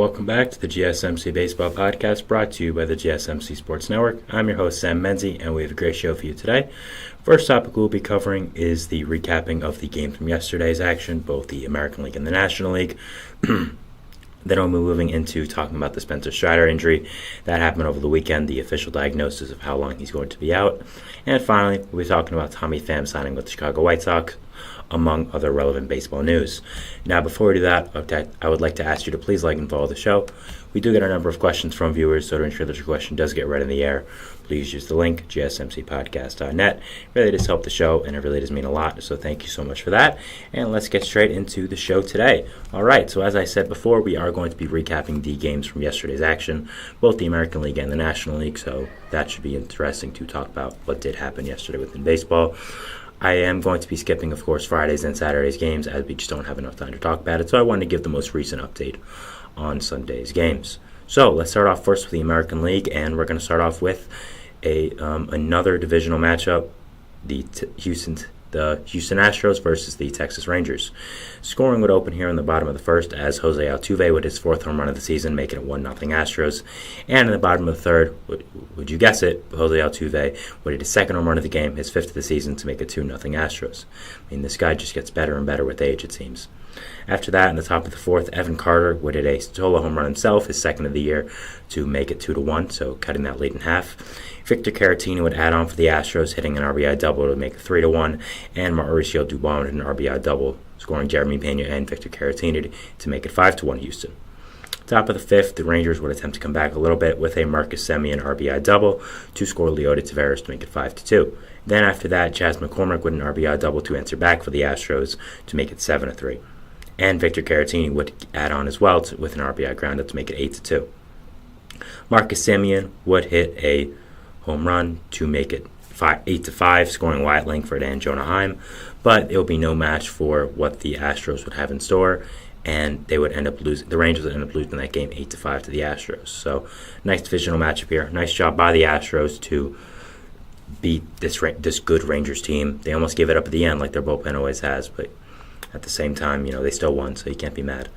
Welcome back to the GSMC Baseball Podcast brought to you by the GSMC Sports Network. I'm your host, Sam Menzie, and we have a great show for you today. First topic we'll be covering is the recapping of the games from yesterday's action, both the American League and the National League. Then we'll be moving into talking about the Spencer Strider injury that happened over the weekend, the official diagnosis of how long he's going to be out. And finally, we'll be talking about Tommy Pham signing with the Chicago White Sox, among other relevant baseball news. Now, before we do that, I would like to ask you to please like and follow the show. We do get a number of questions from viewers, so to ensure that your question does get read in the air, please use the link, gsmcpodcast.net. It really does help the show, and it really does mean a lot, so thank you so much for that. And let's get straight into the show today. All right, so as I said before, we are going to be recapping the games from yesterday's action, both the American League and the National League, so that should be interesting to talk about what did happen yesterday within baseball. I am going to be skipping, of course, Fridays and Saturdays games as we just don't have enough time to talk about it, so I wanted to give the most recent update on Sunday's games. So let's start off first with the American League, and we're going to start off with another divisional matchup, the Houston Astros versus the Texas Rangers. Scoring would open here in the bottom of the first as Jose Altuve with his fourth home run of the season, making it 1-0 Astros. And in the bottom of the third, would you guess it, Jose Altuve would hit his second home run of the game, his fifth of the season, to make it 2-0 Astros. I mean, this guy just gets better and better with age, it seems. After that, in the top of the fourth, Evan Carter would hit a solo home run himself, his second of the year, to make it 2-1, so cutting that lead in half. Victor Caratini would add on for the Astros, hitting an RBI double to make it 3-1, and Mauricio Dubon would hit an RBI double, scoring Jeremy Pena and Victor Caratini to make it 5-1 Houston. Top of the fifth, the Rangers would attempt to come back a little bit with a Marcus Semien RBI double to score Leody Taveras to make it 5-2. Then after that, Chas McCormick with an RBI double to answer back for the Astros to make it 7-3. And Victor Caratini would add on as well with an RBI groundout to make it 8-2. Marcus Semien would hit a home run to make it 8-5, scoring Wyatt Langford and Jonah Heim, but it would be no match for what the Astros would have in store, and they would end up losing. The Rangers would end up losing that game 8-5 to the Astros. So nice divisional matchup here. Nice job by the Astros to beat this good Rangers team. They almost gave it up at the end, like their bullpen always has, but at the same time, they still won, so you can't be mad.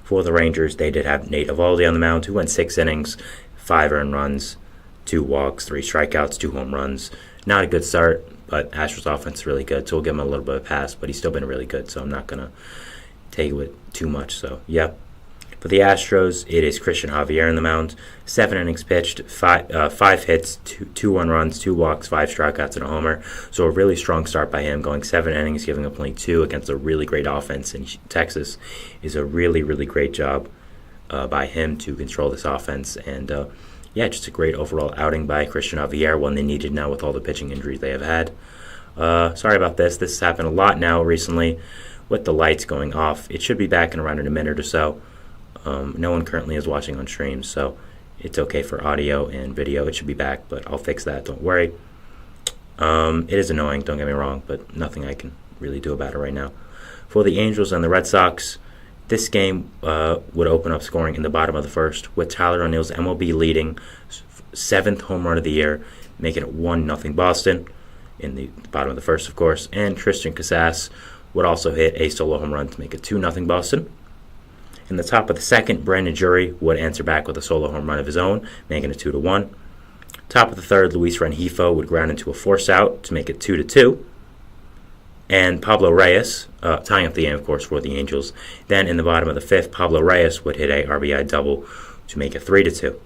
For the Rangers, they did have Nate Eovaldi on the mound, who went 6 innings, 5 earned runs, 2 walks, 3 strikeouts, 2 home runs. Not a good start, but Astros offense is really good, so we'll give him a little bit of a pass, but he's still been really good, so I'm not going to take it with too much. So, yeah. For the Astros, it is Christian Javier on the mound. 7 innings pitched, 5 hits, 2 1 runs, 2 walks, 5 strikeouts, and a homer. So a really strong start by him, going 7 innings, giving up only 2 against a really great offense in Texas. Is a really, really great job by him to control this offense. And, just a great overall outing by Christian Javier, one they needed now with all the pitching injuries they have had. Sorry about this. This has happened a lot now recently with the lights going off. It should be back in around in a minute or so. No one currently is watching on stream, so it's okay for audio and video. It should be back, but I'll fix that. Don't worry. It is annoying, don't get me wrong, but nothing I can really do about it right now. For the Angels and the Red Sox, this game would open up scoring in the bottom of the first with Tyler O'Neill's MLB leading 7th home run of the year, making it 1-0 Boston in the bottom of the first, of course. And Tristan Casas would also hit a solo home run to make it 2-0 Boston. In the top of the second, Brandon Drury would answer back with a solo home run of his own, making it 2-1. Top of the third, Luis Rengifo would ground into a force out to make it 2-2. And Pablo Reyes, tying up the game, of course, for the Angels. Then in the bottom of the fifth, Pablo Reyes would hit a RBI double to make it 3-2.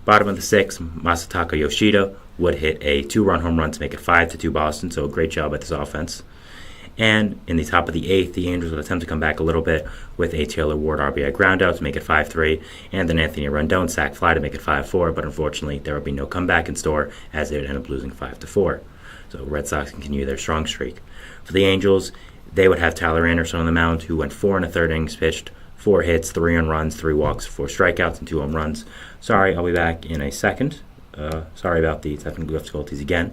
Bottom of the sixth, Masataka Yoshida would hit a 2-run home run to make it 5-2 Boston, so a great job at this offense. And in the top of the eighth, the Angels would attempt to come back a little bit with a Taylor Ward RBI groundout to make it 5-3, and then Anthony Rendon sac fly to make it 5-4, but unfortunately there would be no comeback in store as they would end up losing 5-4. So Red Sox continue their strong streak. For the Angels, they would have Tyler Anderson on the mound, who went 4 1/3 innings pitched, 4 hits, 3 earned runs, 3 walks, 4 strikeouts, and 2 home runs. Sorry, I'll be back in a second. Sorry about the technical difficulties again.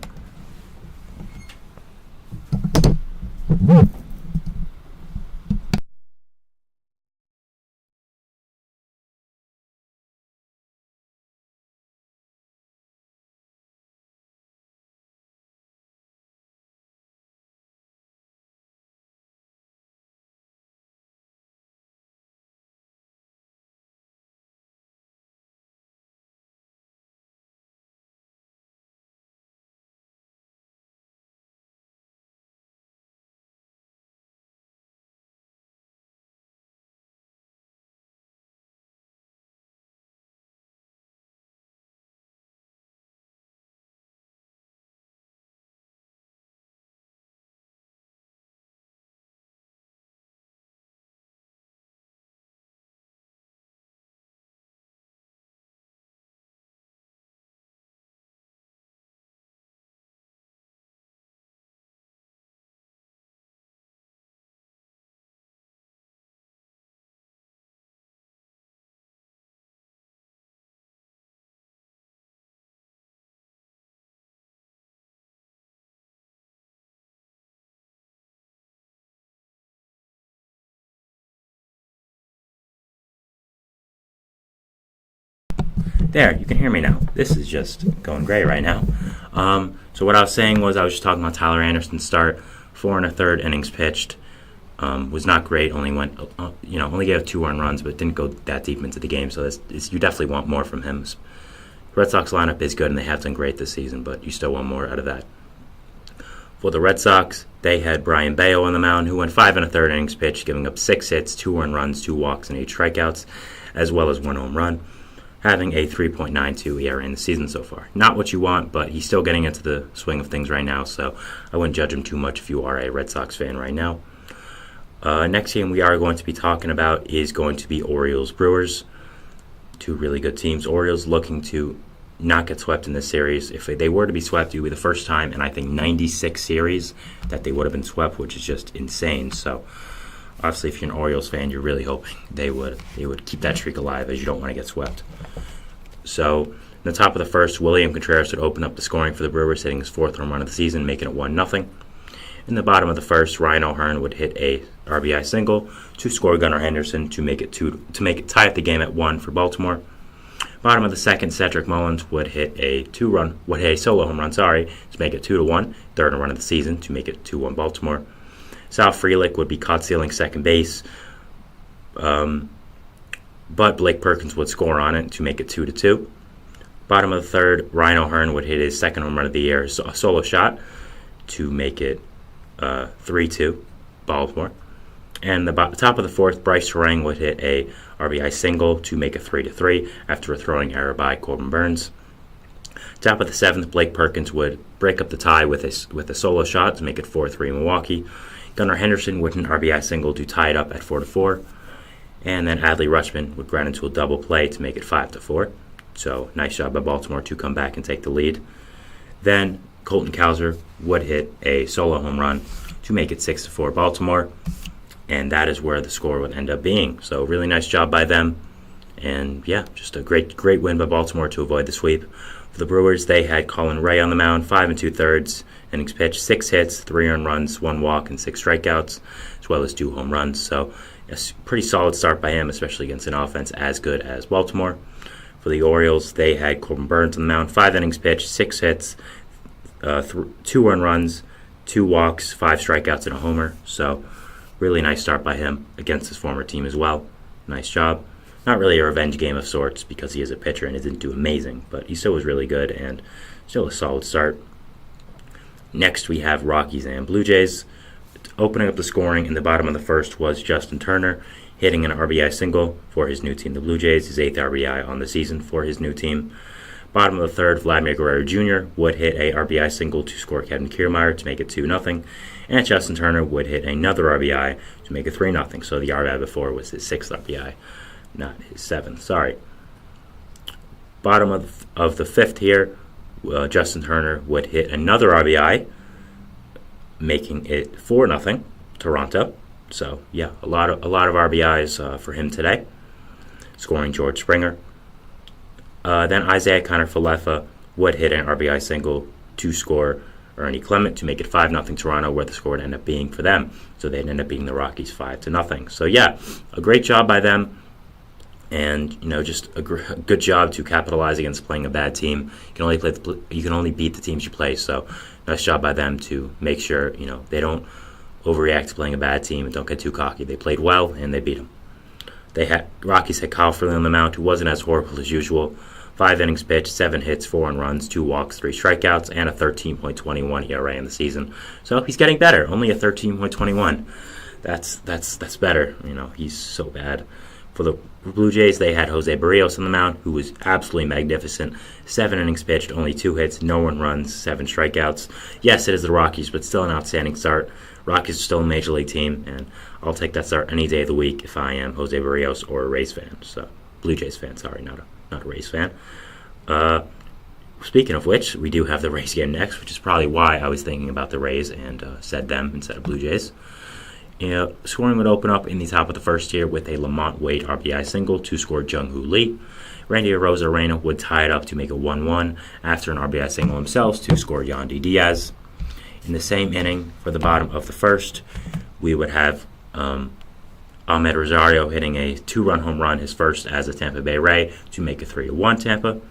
There, you can hear me now. This is just going great right now. So what I was saying was I was just talking about Tyler Anderson's start. 4 1/3 innings pitched. Was not great. Only gave 2 earned runs, but didn't go that deep into the game. So you definitely want more from him. Red Sox lineup is good, and they have done great this season, but you still want more out of that. For the Red Sox, they had Brian Bayo on the mound, who went 5 1/3 innings pitched, giving up 6 hits, 2 earned runs, 2 walks, and 8 strikeouts, as well as 1 home run, having a 3.92 ERA in the season so far. Not what you want, but he's still getting into the swing of things right now, so I wouldn't judge him too much if you are a Red Sox fan right now. Next game we are going to be talking about is going to be Orioles-Brewers. 2 really good teams. Orioles looking to not get swept in this series. If they were to be swept, it would be the first time in, I think, 96 series that they would have been swept, which is just insane. So, obviously, if you're an Orioles fan, you're really hoping they would keep that streak alive, as you don't want to get swept. So, in the top of the first, William Contreras would open up the scoring for the Brewers, hitting his 4th home run of the season, making it 1-0. In the bottom of the first, Ryan O'Hearn would hit a RBI single to score Gunnar Henderson to make it tie up the game at 1 for Baltimore. Bottom of the second, Cedric Mullins would hit a solo home run, to make it 2-1, 3rd run of the season to make it 2-1 Baltimore. Sal Frelick would be caught stealing second base, but Blake Perkins would score on it to make it 2-2. Bottom of the third, Ryan O'Hearn would hit his 2nd home run of the year, a solo shot, to make it 3-2 Baltimore. And the top of the 4th, Bryce Terang would hit a RBI single to make it 3-3 after a throwing error by Corbin Burns. Top of the 7th, Blake Perkins would break up the tie with a solo shot to make it 4-3 Milwaukee. Gunnar Henderson would hit an RBI single to tie it up at 4-4. And then Adley Rutschman would grind into a double play to make it 5-4. So nice job by Baltimore to come back and take the lead. Then Colton Cowser would hit a solo home run to make it 6-4 Baltimore. And that is where the score would end up being. So really nice job by them. And yeah, just a great win by Baltimore to avoid the sweep. For the Brewers, they had Colin Ray on the mound, 5 2/3 innings pitched, 6 hits, 3 earned runs, 1 walk, and 6 strikeouts, as well as 2 home runs. So a pretty solid start by him, especially against an offense as good as Baltimore. For the Orioles, they had Corbin Burns on the mound, 5 innings pitched, 6 hits, 2 earned runs, 2 walks, 5 strikeouts, and a homer. So really nice start by him against his former team as well. Nice job. Not really a revenge game of sorts because he is a pitcher and he didn't do amazing, but he still was really good and still a solid start. Next, we have Rockies and Blue Jays. Opening up the scoring in the bottom of the first was Justin Turner hitting an RBI single for his new team, the Blue Jays, his 8th RBI on the season for his new team. Bottom of the third, Vladimir Guerrero Jr. would hit a RBI single to score Kevin Kiermaier to make it 2-0. And Justin Turner would hit another RBI to make it 3-0. So the RBI before was his 6th RBI, not his 7th. Sorry. Bottom of the 5th here, Justin Turner would hit another RBI, making it 4-0 Toronto. So yeah, a lot of RBIs for him today, scoring George Springer. Then Isaiah Kiner-Falefa would hit an RBI single to score Ernie Clement to make it 5-0 Toronto, where the score would end up being for them. So they'd end up being the Rockies 5-0. So yeah, a great job by them, and just a good job to capitalize against playing a bad team. You can only beat the teams you play. So nice job by them to make sure they don't overreact to playing a bad team and don't get too cocky. They played well and they beat them. Rockies had Kyle Freeland on the mound, who wasn't as horrible as usual. 5 innings pitched, 7 hits, 4 earned runs, 2 walks, 3 strikeouts, and a 13.21 ERA in the season. So he's getting better. Only a 13.21. That's better. He's so bad. For the Blue Jays, they had Jose Barrios on the mound, who was absolutely magnificent. 7 innings pitched, only 2 hits, no earned runs, 7 strikeouts. Yes, it is the Rockies, but still an outstanding start. Rockies are still a major league team, and I'll take that start any day of the week if I am Jose Barrios or a Rays fan. So, Blue Jays fan, sorry, not a Rays fan. Speaking of which, we do have the Rays game next, which is probably why I was thinking about the Rays and said them instead of Blue Jays. Scoring would open up in the top of the first here with a Lamont Wade RBI single to score Jung-Hoo Lee. Randy Arozarena would tie it up to make it 1-1 after an RBI single himself to score Yandy Diaz. In the same inning, for the bottom of the first, we would have Ahmed Rosario hitting a 2-run home run, his first as a Tampa Bay Ray, to make it 3-1 Tampa.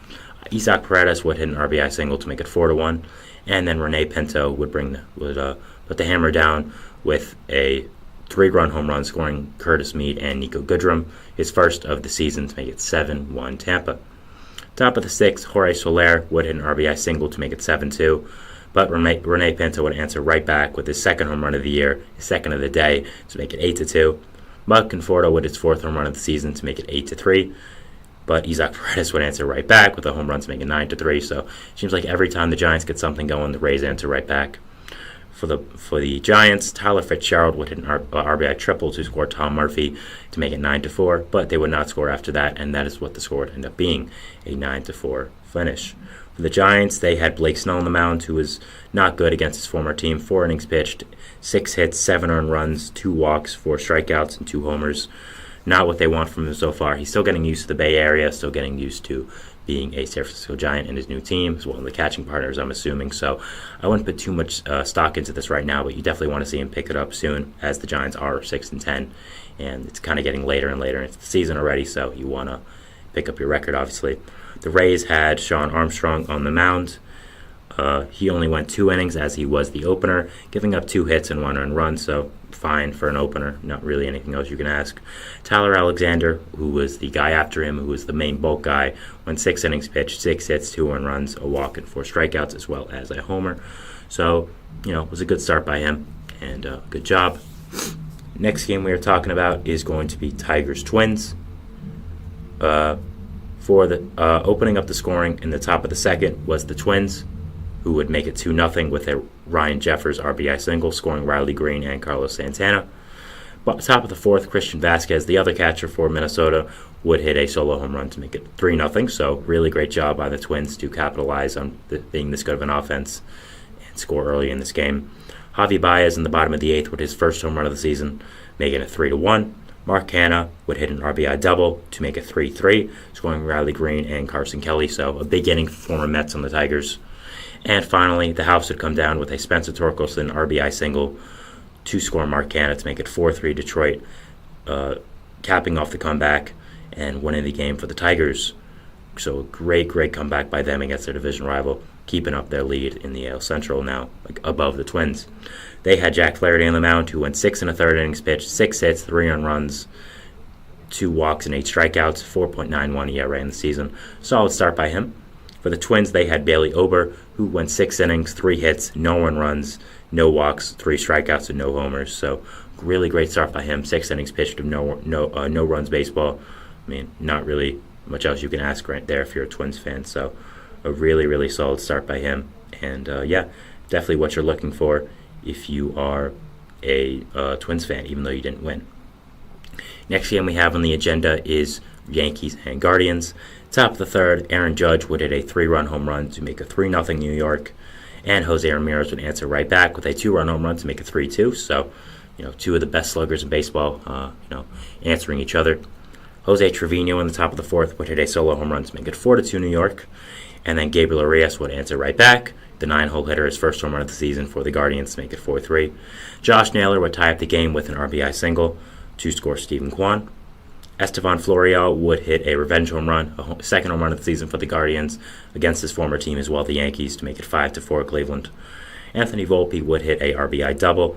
Isaac Paredes would hit an RBI single to make it 4-1, and then Rene Pinto would put the hammer down with a 3-run home run, scoring Curtis Mead and Nico Goodrum, his first of the season, to make it 7-1 Tampa. Top of the sixth, Jorge Soler would hit an RBI single to make it 7-2, but Rene Pinto would answer right back with his second home run of the year, his second of the day, to make it 8-2. Mike Conforto with his fourth home run of the season to make it 8-3. But Isaac Paredes would answer right back with a home run to make it 9-3. So it seems like every time the Giants get something going, the Rays answer right back. For the Giants, Tyler Fitzgerald would hit an RBI triple to score Tom Murphy to make it 9-4, but they would not score after that, and that is what the score would end up being, a 9-4 finish. For the Giants, they had Blake Snell on the mound, who was not good against his former team. 4 innings pitched, 6 hits, 7 earned runs, 2 walks, 4 strikeouts, and 2 homers. Not what they want from him so far. He's still getting used to the Bay Area, still getting used to being a San Francisco Giant in his new team, as well as the catching partners, I'm assuming. So I wouldn't put too much stock into this right now, but you definitely want to see him pick it up soon, as the Giants are 6-10, and it's kind of getting later and later into the season already, so you want to pick up your record, obviously. The Rays had Sean Armstrong on the mound. He only went 2 innings as he was the opener, giving up 2 hits and 1 earned run, so fine for an opener. Not really anything else you can ask. Tyler Alexander, who was the guy after him, who was the main bulk guy, went 6 innings pitched, 6 hits, 2 earned runs, a walk, and 4 strikeouts, as well as a homer. So, it was a good start by him, and good job. Next game we are talking about is going to be Tigers-Twins. For the opening up the scoring in the top of the second was the Twins, who would make it 2-0 with a Ryan Jeffers RBI single, scoring Riley Green and Carlos Santana. But top of the fourth, Christian Vasquez, the other catcher for Minnesota, would hit a solo home run to make it 3-0. So really great job by the Twins to capitalize on being this good of an offense and score early in this game. Javi Baez in the bottom of the eighth with his first home run of the season, making it 3-1. Mark Hanna would hit an RBI double to make it 3-3, scoring Riley Green and Carson Kelly. So a big inning for former Mets on the Tigers. And finally, the house would come down with a Spencer Torkelson RBI single to score Mark Hanna to make it 4-3 Detroit, capping off the comeback and winning the game for the Tigers. So a great comeback by them against their division rival, keeping up their lead in the AL Central now, above the Twins. They had Jack Flaherty on the mound, who went 6 1/3 innings pitched, 6 hits, 3 earned runs, 2 walks, and 8 strikeouts, 4.91 ERA in the season. Solid start by him. For the Twins, they had Bailey Ober, who went 6 innings, 3 hits, no earned runs, no walks, 3 strikeouts, and no homers. So really great start by him. 6 innings pitched of no runs baseball. I mean, not really much else you can ask right there if you're a Twins fan. So a really solid start by him. And definitely what you're looking for if you are a Twins fan, even though you didn't win. Next game we have on the agenda is Yankees and Guardians. Top of the third, Aaron Judge would hit a 3-run home run to make it 3-0 New York, and Jose Ramirez would answer right back with a 2-run home run to make it 3-2. So, 2 of the best sluggers in baseball, answering each other. Jose Trevino in the top of the fourth would hit a solo home run to make it 4-2 New York, and then Gabriel Arias would answer right back. The 9-hole hitter, his first home run of the season for the Guardians to make it 4-3. Josh Naylor would tie up the game with an RBI single to score Stephen Kwan. Estevan Florial would hit a revenge home run, a second home run of the season for the Guardians against his former team as well, the Yankees, to make it 5-4 Cleveland. Anthony Volpe would hit a RBI double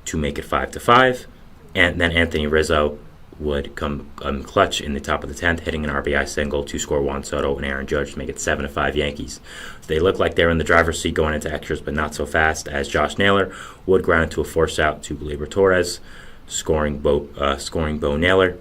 to make it 5-5, and then Anthony Rizzo would come clutch in the top of the 10th, hitting an RBI single to score Juan Soto and Aaron Judge to make it 7-5 Yankees. They look like they're in the driver's seat going into extras, but not so fast, as Josh Naylor would ground into a force out to Gleyber Torres, scoring Bo Naylor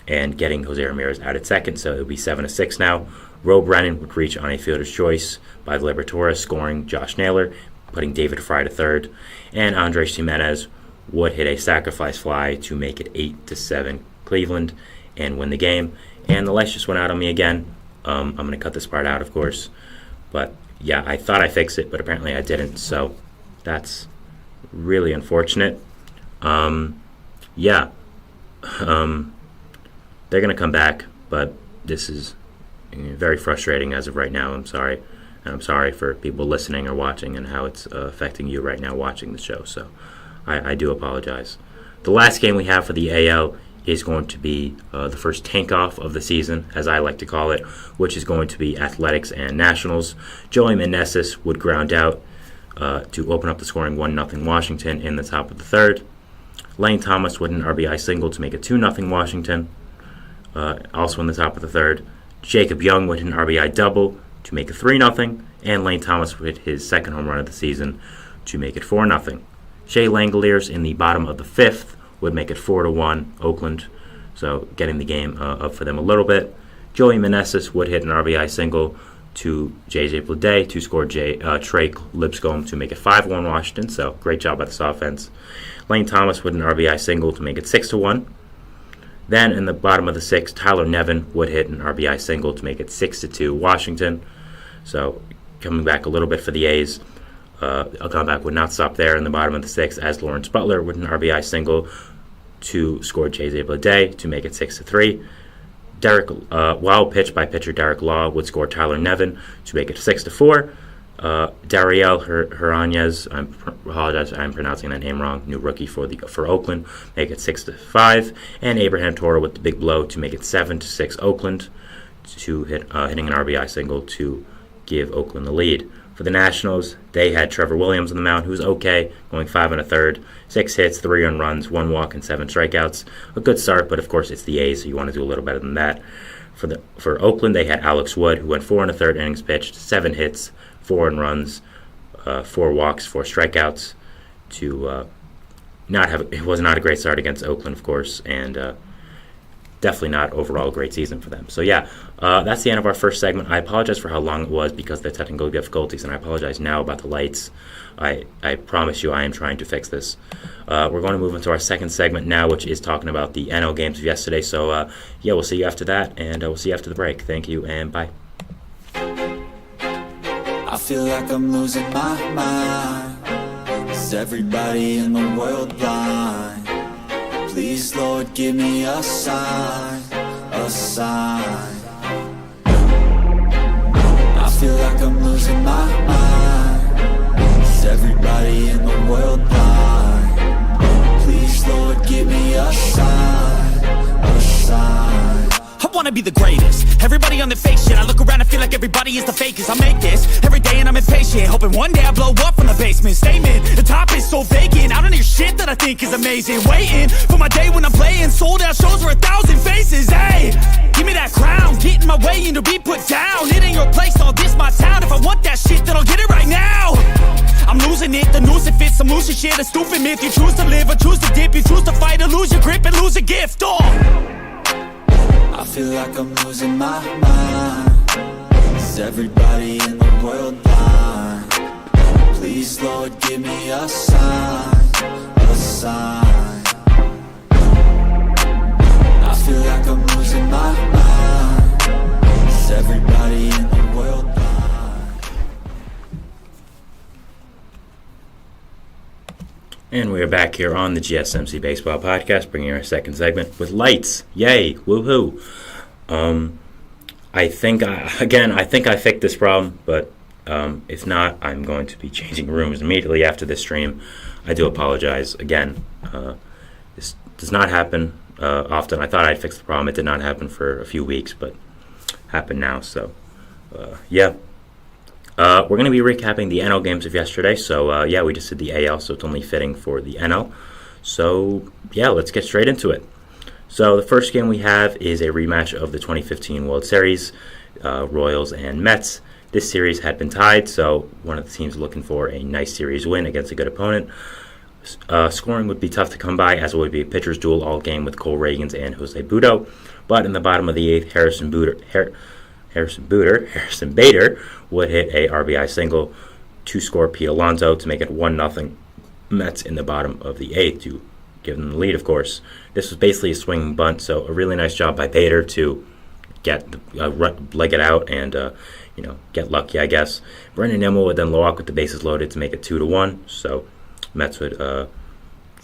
and getting Jose Ramirez out at second, so it would be 7-6 now. Roe Brennan would reach on a fielder's choice by Gleyber Torres, scoring Josh Naylor, putting David Fry to third, and Andres Jimenez would hit a sacrifice fly to make it 8-7 Cleveland and win the game. And the lights just went out on me again. I'm going to cut this part out, of course. But yeah, I thought I fixed it, but apparently I didn't. So that's really unfortunate. They're going to come back, but this is very frustrating as of right now. I'm sorry. And I'm sorry for people listening or watching and how it's affecting you right now watching the show. So I do apologize. The last game we have for the AL is going to be the first tank-off of the season, as I like to call it, which is going to be Athletics and Nationals. Joey Meneses would ground out to open up the scoring 1-0 Washington in the top of the third. Lane Thomas with an RBI single to make it 2-0 Washington, also in the top of the third. Jacob Young with an RBI double to make it 3-0, and Lane Thomas with his second home run of the season to make it 4-0. Shea Langoliers in the bottom of the fifth would make it 4-1 Oakland, so getting the game up for them a little bit. Joey Meneses would hit an RBI single to J.J. Bleday to score Trey Lipscomb to make it 5-1 Washington, so great job by this offense. Lane Thomas with an RBI single to make it 6-1. Then in the bottom of the sixth, Tyler Nevin would hit an RBI single to make it 6-2 Washington, so coming back a little bit for the A's. A comeback would not stop there in the bottom of the sixth, as Lawrence Butler with an RBI single to score J.J. Bleday to make it 6-3. Wild pitch by pitcher Derek Law would score Tyler Nevin to make it 6-4. Dariel Hernandez, I apologize, I'm pronouncing that name wrong, new rookie for Oakland, make it 6-5. And Abraham Toro with the big blow to make it 7-6 Oakland, to hitting an RBI single to give Oakland the lead. For the Nationals, they had Trevor Williams on the mound, who was okay, going 5 1/3, 6 hits, 3 earned runs, 1 walk, and 7 strikeouts. A good start, but of course it's the A's, so you want to do a little better than that. For Oakland, they had Alex Wood, who went 4 1/3 innings pitched, 7 hits, 4 earned runs, 4 walks, 4 strikeouts. It was not a great start against Oakland, of course, and definitely not overall a great season for them. So yeah, that's the end of our first segment. I apologize for how long it was because of the technical difficulties, and I apologize now about the lights. I promise you I am trying to fix this. We're going to move into our second segment now, which is talking about the NL games of yesterday. So yeah, we'll see you after that, and we'll see you after the break. Thank you, and bye. I feel like I'm losing my mind. Is everybody in the world blind? Please, Lord, give me a sign, a sign. I feel like I'm losing my mind. Is everybody in the world blind? Please, Lord, give me a sign, a sign. I wanna be the greatest. Everybody on the fake shit. I look around and feel like everybody is the fakest. I make this every day and I'm impatient, hoping one day I blow up from the basement. Statement, the top is so vacant. I don't hear shit that I think is amazing. Waiting for my day when I'm playing sold out shows for 1,000 faces. Hey, give me that crown, get in my way and to be put down. It ain't your place, all this my town. If I want that shit, then I'll get it right now. I'm losing it, the noose it fits. I'm losing shit, a stupid myth. You choose to live or choose to dip. You choose to fight or lose your grip and lose a gift. I feel like I'm losing my mind. Is everybody in the world blind? Please, Lord, give me a sign, a sign. I feel like I'm losing my mind. Is everybody in the world blind? And we are back here on the GSMC Baseball Podcast, bringing our second segment with lights. Yay! Woohoo! I think I fixed this problem, but if not, I'm going to be changing rooms immediately after this stream. I do apologize again. This does not happen often. I thought I'd fix the problem. It did not happen for a few weeks, but happened now. So, yeah. We're going to be recapping the NL games of yesterday. So, yeah, we just did the AL, so it's only fitting for the NL. So, yeah, let's get straight into it. So, the first game we have is a rematch of the 2015 World Series, Royals and Mets. This series had been tied, so one of the teams looking for a nice series win against a good opponent. Scoring would be tough to come by, as it would be a pitcher's duel all game with Cole Reagans and Jose Butto. But in the bottom of the eighth, Harrison Bader would hit a RBI single to score Pete Alonso to make it 1-0 Mets in the bottom of the eighth, to give them the lead, of course. This was basically a swinging bunt, so a really nice job by Bader to leg it out and get lucky, I guess. Brendan Nimmo would then walk with the bases loaded to make it 2-1, so Mets would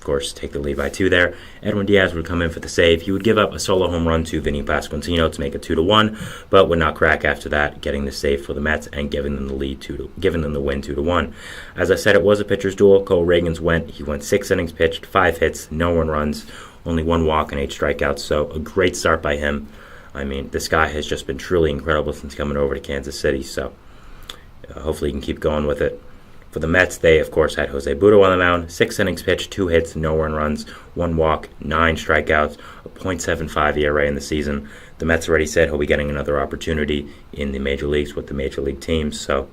of course, take the lead by 2 there. Edwin Diaz would come in for the save. He would give up a solo home run to Vinny Pasquantino to make it 2-1, but would not crack after that, getting the save for the Mets and giving them the win 2-1. As I said, it was a pitcher's duel. Cole Reagans went 6 innings pitched, 5 hits, no 1 runs, only 1 walk and 8 strikeouts. So a great start by him. I mean, this guy has just been truly incredible since coming over to Kansas City. So hopefully he can keep going with it. For the Mets, they, of course, had Jose Butto on the mound. 6 innings pitched, 2 hits, no earned runs, 1 walk, 9 strikeouts, a .75 ERA in the season. The Mets already said he'll be getting another opportunity in the major leagues with the major league teams. So,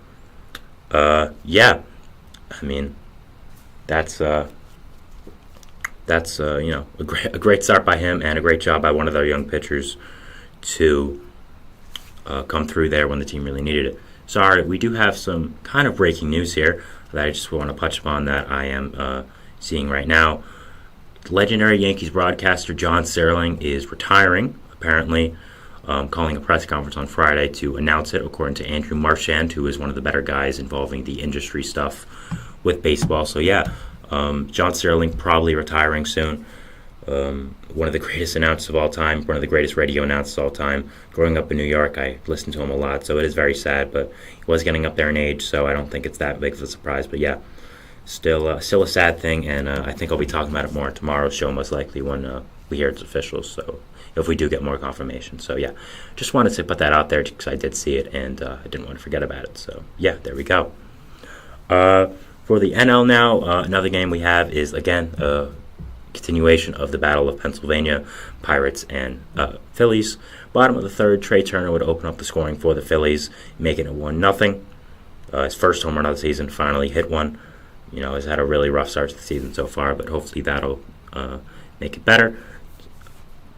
yeah, I mean, that's a great start by him and a great job by one of their young pitchers to come through there when the team really needed it. Sorry, we do have some kind of breaking news here that I just want to touch upon that I am seeing right now. Legendary Yankees broadcaster John Sterling is retiring, apparently, calling a press conference on Friday to announce it, according to Andrew Marchand, who is one of the better guys involving the industry stuff with baseball. So, yeah, John Sterling probably retiring soon. One of the greatest announcers of all time, one of the greatest radio announcers of all time. Growing up in New York, I listened to him a lot, so it is very sad, but he was getting up there in age, so I don't think it's that big of a surprise. But yeah, still a sad thing, and I think I'll be talking about it more on tomorrow's show, most likely when we hear it's official, so if we do get more confirmation. So yeah, just wanted to put that out there because I did see it, and I didn't want to forget about it. So yeah, there we go. For the NL now, another game we have is, again, continuation of the Battle of Pennsylvania, Pirates and Phillies. Bottom of the third, Trey Turner would open up the scoring for the Phillies, making it 1-0. His first home run of the season, finally hit one. You know, has had a really rough start to the season so far, but hopefully that'll make it better.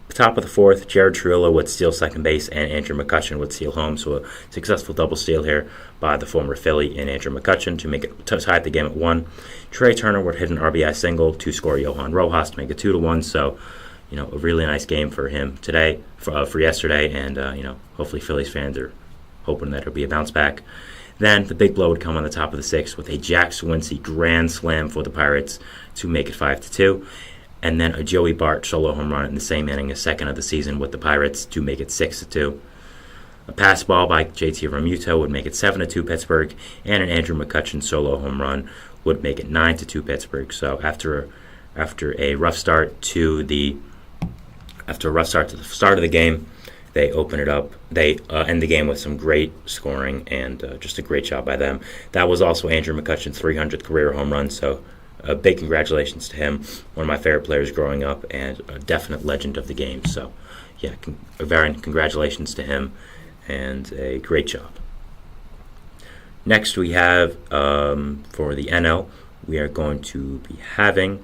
Top of the fourth, Jared Trujillo would steal second base, and Andrew McCutchen would steal home. So a successful double steal here by the former Philly and Andrew McCutchen to make it tie the game at 1. Trey Turner would hit an RBI single to score Johan Rojas to make it 2-1. So, you know, a really nice game for him today, for yesterday, and hopefully Phillies fans are hoping that it'll be a bounce back. Then the big blow would come on the top of the 6th with a Jack Swincy grand slam for the Pirates to make it 5-2. And then a Joey Bart solo home run in the same inning, his second of the season with the Pirates, to make it 6-2. A pass ball by JT Realmuto would make it 7-2 Pittsburgh, and an Andrew McCutchen solo home run would make it 9-2 Pittsburgh. So after a rough start to the start of the game, they open it up. They end the game with some great scoring and just a great job by them. That was also Andrew McCutchen's 300th career home run. So a big congratulations to him, one of my favorite players growing up and a definite legend of the game. So, yeah, very congratulations to him and a great job. Next we have, for the NL, we are going to be having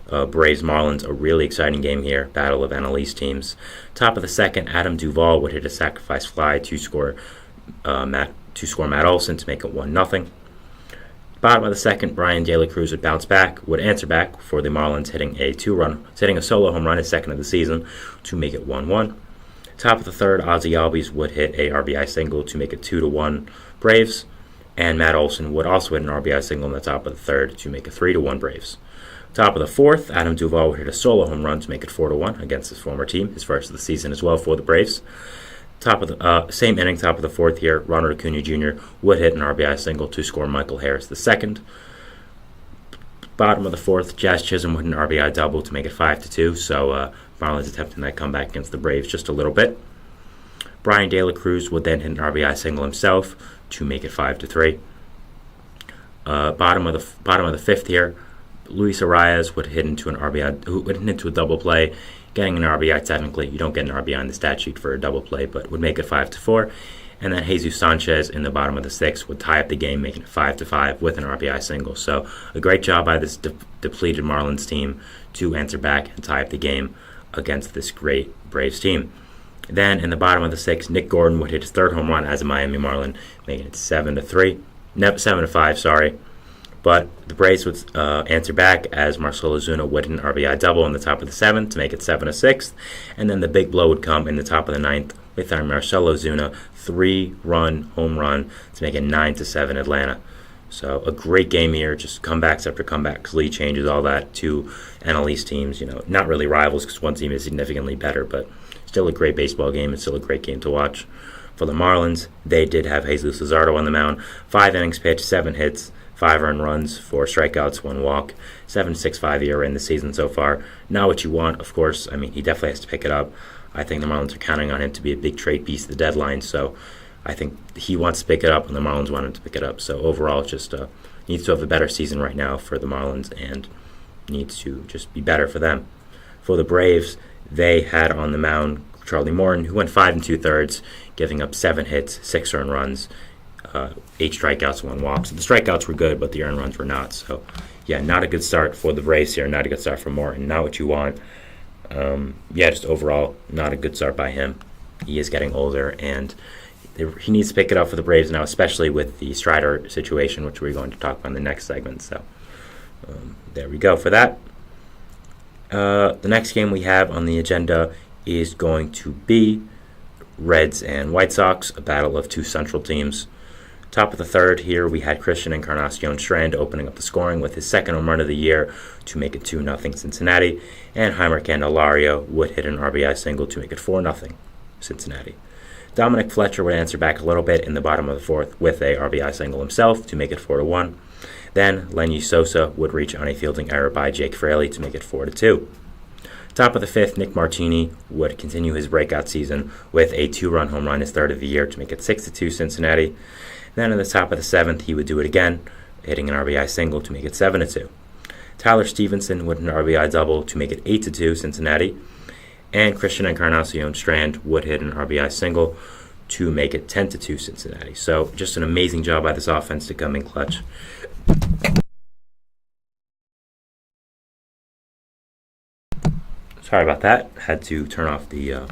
Braves Marlins, a really exciting game here, battle of NL East teams. Top of the second, Adam Duvall would hit a sacrifice fly to score Matt Olson to make it 1-0. Bottom of the second, Brian De La Cruz would answer back for the Marlins, hitting a solo home run, his second of the season, to make it 1-1. Top of the third, Ozzie Albies would hit a RBI single to make it 2-1 Braves, and Matt Olson would also hit an RBI single in the top of the third to make it 3-1 Braves. Top of the fourth, Adam Duvall would hit a solo home run to make it 4-1 against his former team, his first of the season as well for the Braves. Top of the same inning, top of the fourth here, Ronald Acuna Jr. would hit an RBI single to score Michael Harris II. Bottom of the fourth, Jazz Chisholm would hit an RBI double to make it 5-2. So Marlins attempting that comeback against the Braves just a little bit. Brian De La Cruz would then hit an RBI single himself to make it 5-3. Bottom of the fifth here, Luis Arias would hit into a double play, getting an RBI. Technically, you don't get an RBI on the stat sheet for a double play, but would make it 5-4. And then Jesus Sanchez in the bottom of the sixth would tie up the game, making it 5-5 with an RBI single. So a great job by this depleted Marlins team to answer back and tie up the game against this great Braves team. Then in the bottom of the sixth, Nick Gordon would hit his third home run as a Miami Marlin, making it 7-5. Sorry. But the Braves would answer back as Marcell Ozuna would hit an RBI double in the top of the seventh to make it 7-6. And then the big blow would come in the top of the ninth with our Marcell Ozuna 3-run home run to make it 9-7 Atlanta. So a great game here, just comebacks after comebacks, lead changes, all that. Two NL East teams, not really rivals because one team is significantly better, but still a great baseball game and still a great game to watch. For the Marlins, they did have Jesus Luzardo on the mound. 5 innings pitched, 7 hits, 5 earned runs, 4 strikeouts, 1 walk, 7.65 ERA in the season so far. Not what you want, of course. I mean, he definitely has to pick it up. I think the Marlins are counting on him to be a big trade piece at the deadline, so I think he wants to pick it up and the Marlins want him to pick it up. So overall, just needs to have a better season right now for the Marlins and needs to just be better for them. For the Braves, they had on the mound Charlie Morton, who went 5 2/3, giving up 7 hits, 6 earned runs, 8 strikeouts, 1 walk. So the strikeouts were good, but the earned runs were not. So, yeah, not a good start for the Braves here. Not a good start for Morton. Not what you want. Just overall, not a good start by him. He is getting older, and he needs to pick it up for the Braves now, especially with the Strider situation, which we're going to talk about in the next segment. So, there we go for that. The next game we have on the agenda is going to be Reds and White Sox, a battle of two central teams. Top of the third here, we had Christian Encarnacion Strand opening up the scoring with his second home run of the year to make it 2-0 Cincinnati, and Heimer Candelario would hit an RBI single to make it 4-0 Cincinnati. Dominic Fletcher would answer back a little bit in the bottom of the fourth with a RBI single himself to make it 4-1. Then Lenny Sosa would reach on a fielding error by Jake Fraley to make it 4-2. Top of the fifth, Nick Martini would continue his breakout season with a 2-run home run, his third of the year, to make it 6-2 Cincinnati. Then in the top of the seventh, he would do it again, hitting an RBI single to make it 7-2. Tyler Stevenson would an RBI double to make it 8-2 Cincinnati. And Christian Encarnacion Strand would hit an RBI single to make it 10-2 Cincinnati. So just an amazing job by this offense to come in clutch. Sorry about that. Had to turn off the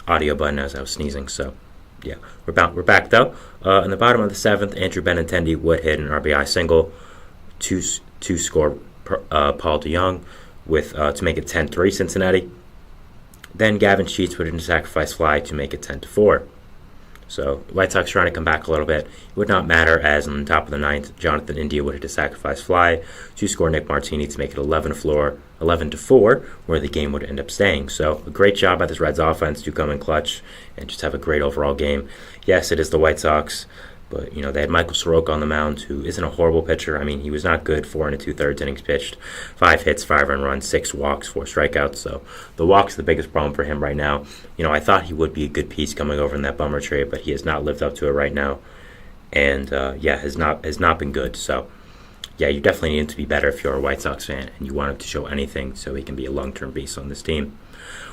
audio button as I was sneezing. So, yeah, we're back though. In the bottom of the seventh, Andrew Benintendi would hit an RBI single to score Paul DeJong with to make it 10-3 Cincinnati. Then Gavin Sheets would hit a sacrifice fly to make it 10-4. So White Sox trying to come back a little bit. It would not matter, as on the top of the ninth, Jonathan India would hit a sacrifice fly to score Nick Martini to make it 11-4, where the game would end up staying. So a great job by this Reds offense to come in clutch and just have a great overall game. Yes, it is the White Sox, but they had Michael Soroka on the mound, who isn't a horrible pitcher. I mean, he was not good. 4 2/3 innings pitched, 5 hits, 5 earned runs, 6 walks, 4 strikeouts. So the walk's the biggest problem for him right now. I thought he would be a good piece coming over in that bummer trade, but he has not lived up to it right now, and has not been good. So you definitely need him to be better if you're a White Sox fan and you want him to show anything so he can be a long-term piece on this team.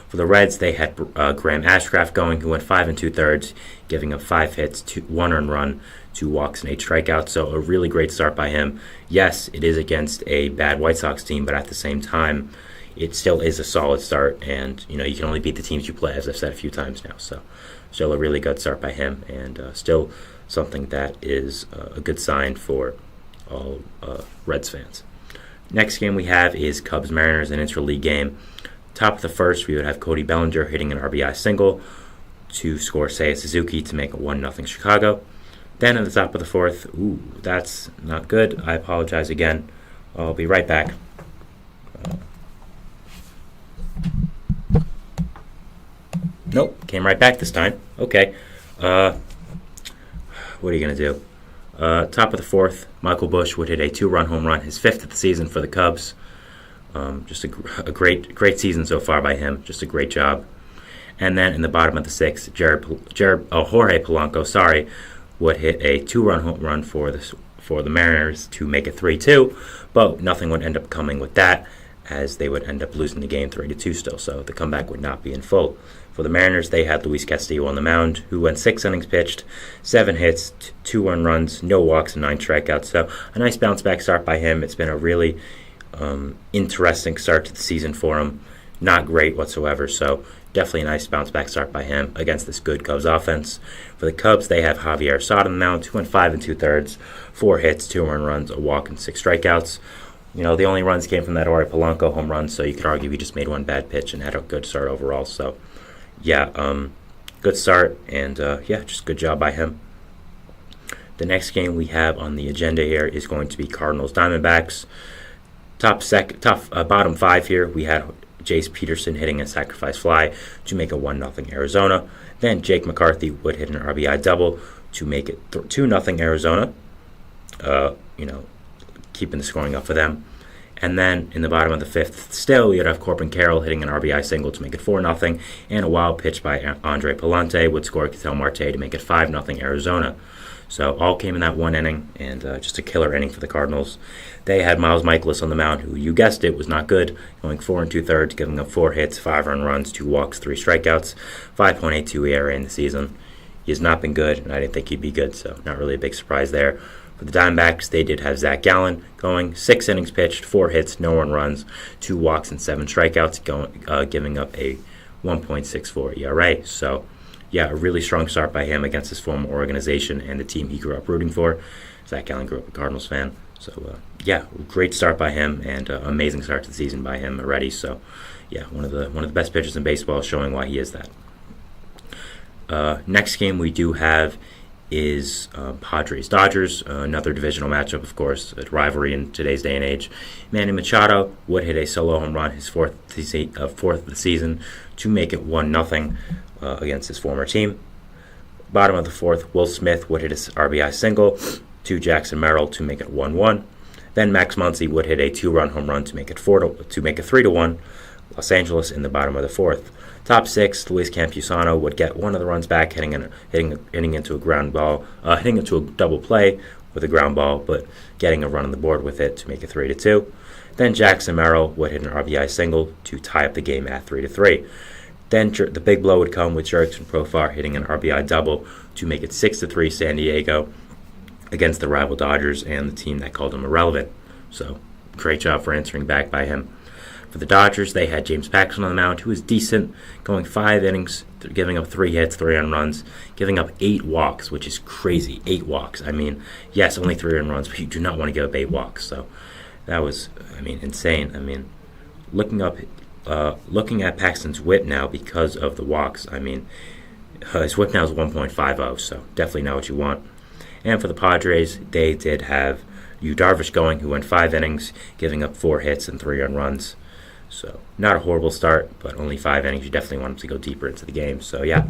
For the Reds, they had Graham Ashcraft going, who went 5 2/3, giving up 5 hits, 1 earned run, 2 walks, and 8 strikeouts. So a really great start by him. Yes, it is against a bad White Sox team, but at the same time, it still is a solid start. And you can only beat the teams you play, as I've said a few times now. So still a really good start by him, and still something that is a good sign for all Reds fans. Next game we have is Cubs-Mariners, an interleague game. Top of the first, we would have Cody Bellinger hitting an RBI single to score Seiya Suzuki to make it 1-0 Chicago. Then at the top of the fourth, that's not good. I apologize again. I'll be right back. Nope, came right back this time. Okay. What are you going to do? Top of the fourth, Michael Busch would hit a 2-run home run, his 5th of the season for the Cubs. Just a great season so far by him. Just a great job. And then in the bottom of the sixth, Jorge Polanco, would hit a 2-run home run for the Mariners to make it 3-2, but nothing would end up coming with that, as they would end up losing the game 3-2 still. So the comeback would not be in full. For the Mariners, they had Luis Castillo on the mound, who went 6 innings pitched, 7 hits, 2 earned runs, no walks, and 9 strikeouts. So a nice bounce back start by him. It's been a really interesting start to the season for him. Not great whatsoever, so definitely a nice bounce back start by him against this good Cubs offense. For the Cubs, they have Javier Assad on the mound, who went 5 2/3, 4 hits, 2 earned runs, a walk, and 6 strikeouts. The only runs came from that Jorge Polanco home run, so you could argue he just made one bad pitch and had a good start overall. So good start, and just good job by him. The next game we have on the agenda here is going to be Cardinals Diamondbacks. Bottom 5 here, we had Jace Peterson hitting a sacrifice fly to make it 1-0 Arizona. Then Jake McCarthy would hit an RBI double to make it 2-0 Arizona. keeping the scoring up for them. And then in the bottom of the fifth, still, you'd have Corbin Carroll hitting an RBI single to make it 4-0, and a wild pitch by Andre Palante would score Ketel Marte to make it 5-0 Arizona. So all came in that one inning, and just a killer inning for the Cardinals. They had Miles Michaelis on the mound, who, you guessed it, was not good, going 4 2/3, giving up 4 hits, 5 earned runs, 2 walks, 3 strikeouts, 5.82 ERA in the season. He has not been good, and I didn't think he'd be good, so not really a big surprise there. For the Diamondbacks, they did have Zach Gallen going 6 innings pitched, 4 hits, no earned runs, 2 walks, and 7 strikeouts, giving up a 1.64 ERA. So, yeah, a really strong start by him against his former organization and the team he grew up rooting for. Zach Gallen grew up a Cardinals fan. So, great start by him, and amazing start to the season by him already. So, yeah, one of the best pitchers in baseball, showing why he is that. Next game we do have is Padres-Dodgers, another divisional matchup, of course, a rivalry in today's day and age. Manny Machado would hit a solo home run, his fourth of the season, to make it 1-0 against his former team. Bottom of the fourth, Will Smith would hit his RBI single to Jackson Merrill to make it 1-1. Then Max Muncy would hit a 2-run home run to make it 3-1. Los Angeles in the bottom of the fourth. Top 6, Luis Campusano would get one of the runs back, hitting into a ground ball, hitting into a double play with a ground ball, but getting a run on the board with it to make it 3-2. Then Jackson Merrill would hit an RBI single to tie up the game at 3-3. Then the big blow would come with Jurickson Profar hitting an RBI double to make it 6-3 San Diego against the rival Dodgers and the team that called him irrelevant. So, great job for answering back by him. For the Dodgers, they had James Paxton on the mound, who was decent, going 5 innings, giving up 3 hits, 3 earned runs, giving up 8 walks, which is crazy. 8 walks. I mean, yes, only 3 earned runs, but you do not want to give up 8 walks. So that was, insane. Looking at Paxton's WHIP now because of the walks, his WHIP now is 1.50, so definitely not what you want. And for the Padres, they did have Yu Darvish going, who went 5 innings, giving up 4 hits and 3 earned runs. So, not a horrible start, but only 5 innings. You definitely want him to go deeper into the game. So, yeah.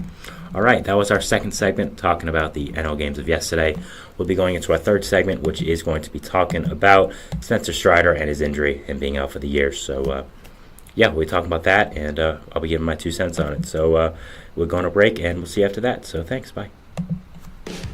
All right, that was our second segment, talking about the NL games of yesterday. We'll be going into our third segment, which is going to be talking about Spencer Strider and his injury and being out for the year. So, we'll be talking about that, and I'll be giving my 2 cents on it. So, we're going to break, and we'll see you after that. So, thanks. Bye.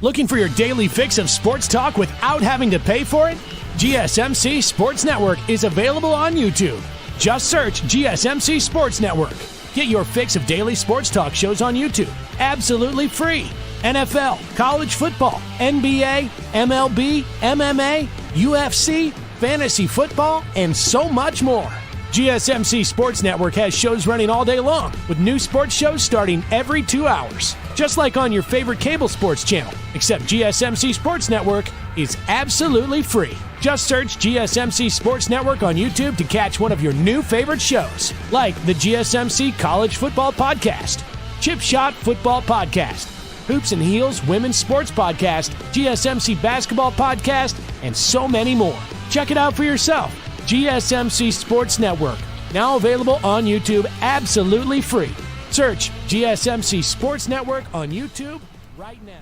Looking for your daily fix of sports talk without having to pay for it? GSMC Sports Network is available on YouTube. Just search GSMC Sports Network. Get your fix of daily sports talk shows on YouTube, absolutely free. NFL, college football, NBA, MLB, MMA, UFC, fantasy football, and so much more. GSMC Sports Network has shows running all day long, with new sports shows starting every 2 hours. Just like on your favorite cable sports channel, except GSMC Sports Network is absolutely free. Just search GSMC Sports Network on YouTube to catch one of your new favorite shows, like the GSMC College Football Podcast, Chip Shot Football Podcast, Hoops and Heels Women's Sports Podcast, GSMC Basketball Podcast, and so many more. Check it out for yourself. GSMC Sports Network, now available on YouTube absolutely free. Search GSMC Sports Network on YouTube right now.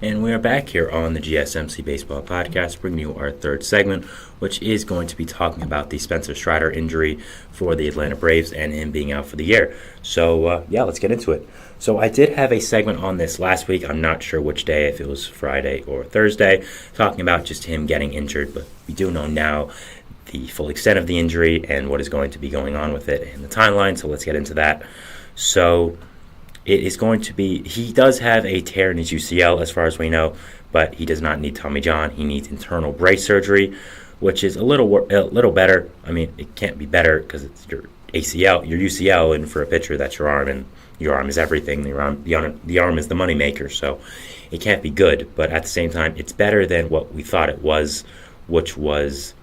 And we are back here on the GSMC Baseball Podcast, bringing you our third segment, which is going to be talking about the Spencer Strider injury for the Atlanta Braves and him being out for the year. So, let's get into it. So I did have a segment on this last week. I'm not sure which day, if it was Friday or Thursday, talking about just him getting injured. But we do know now the full extent of the injury and what is going to be going on with it in the timeline. So let's get into that. So it is going to be, he does have a tear in his UCL as far as we know, but he does not need Tommy John. He needs internal brace surgery, which is a little better. I mean, it can't be better because it's your ACL, your UCL, and for a pitcher, that's your arm, and your arm is everything. The arm is the moneymaker, so it can't be good. But at the same time, it's better than what we thought it was, which was,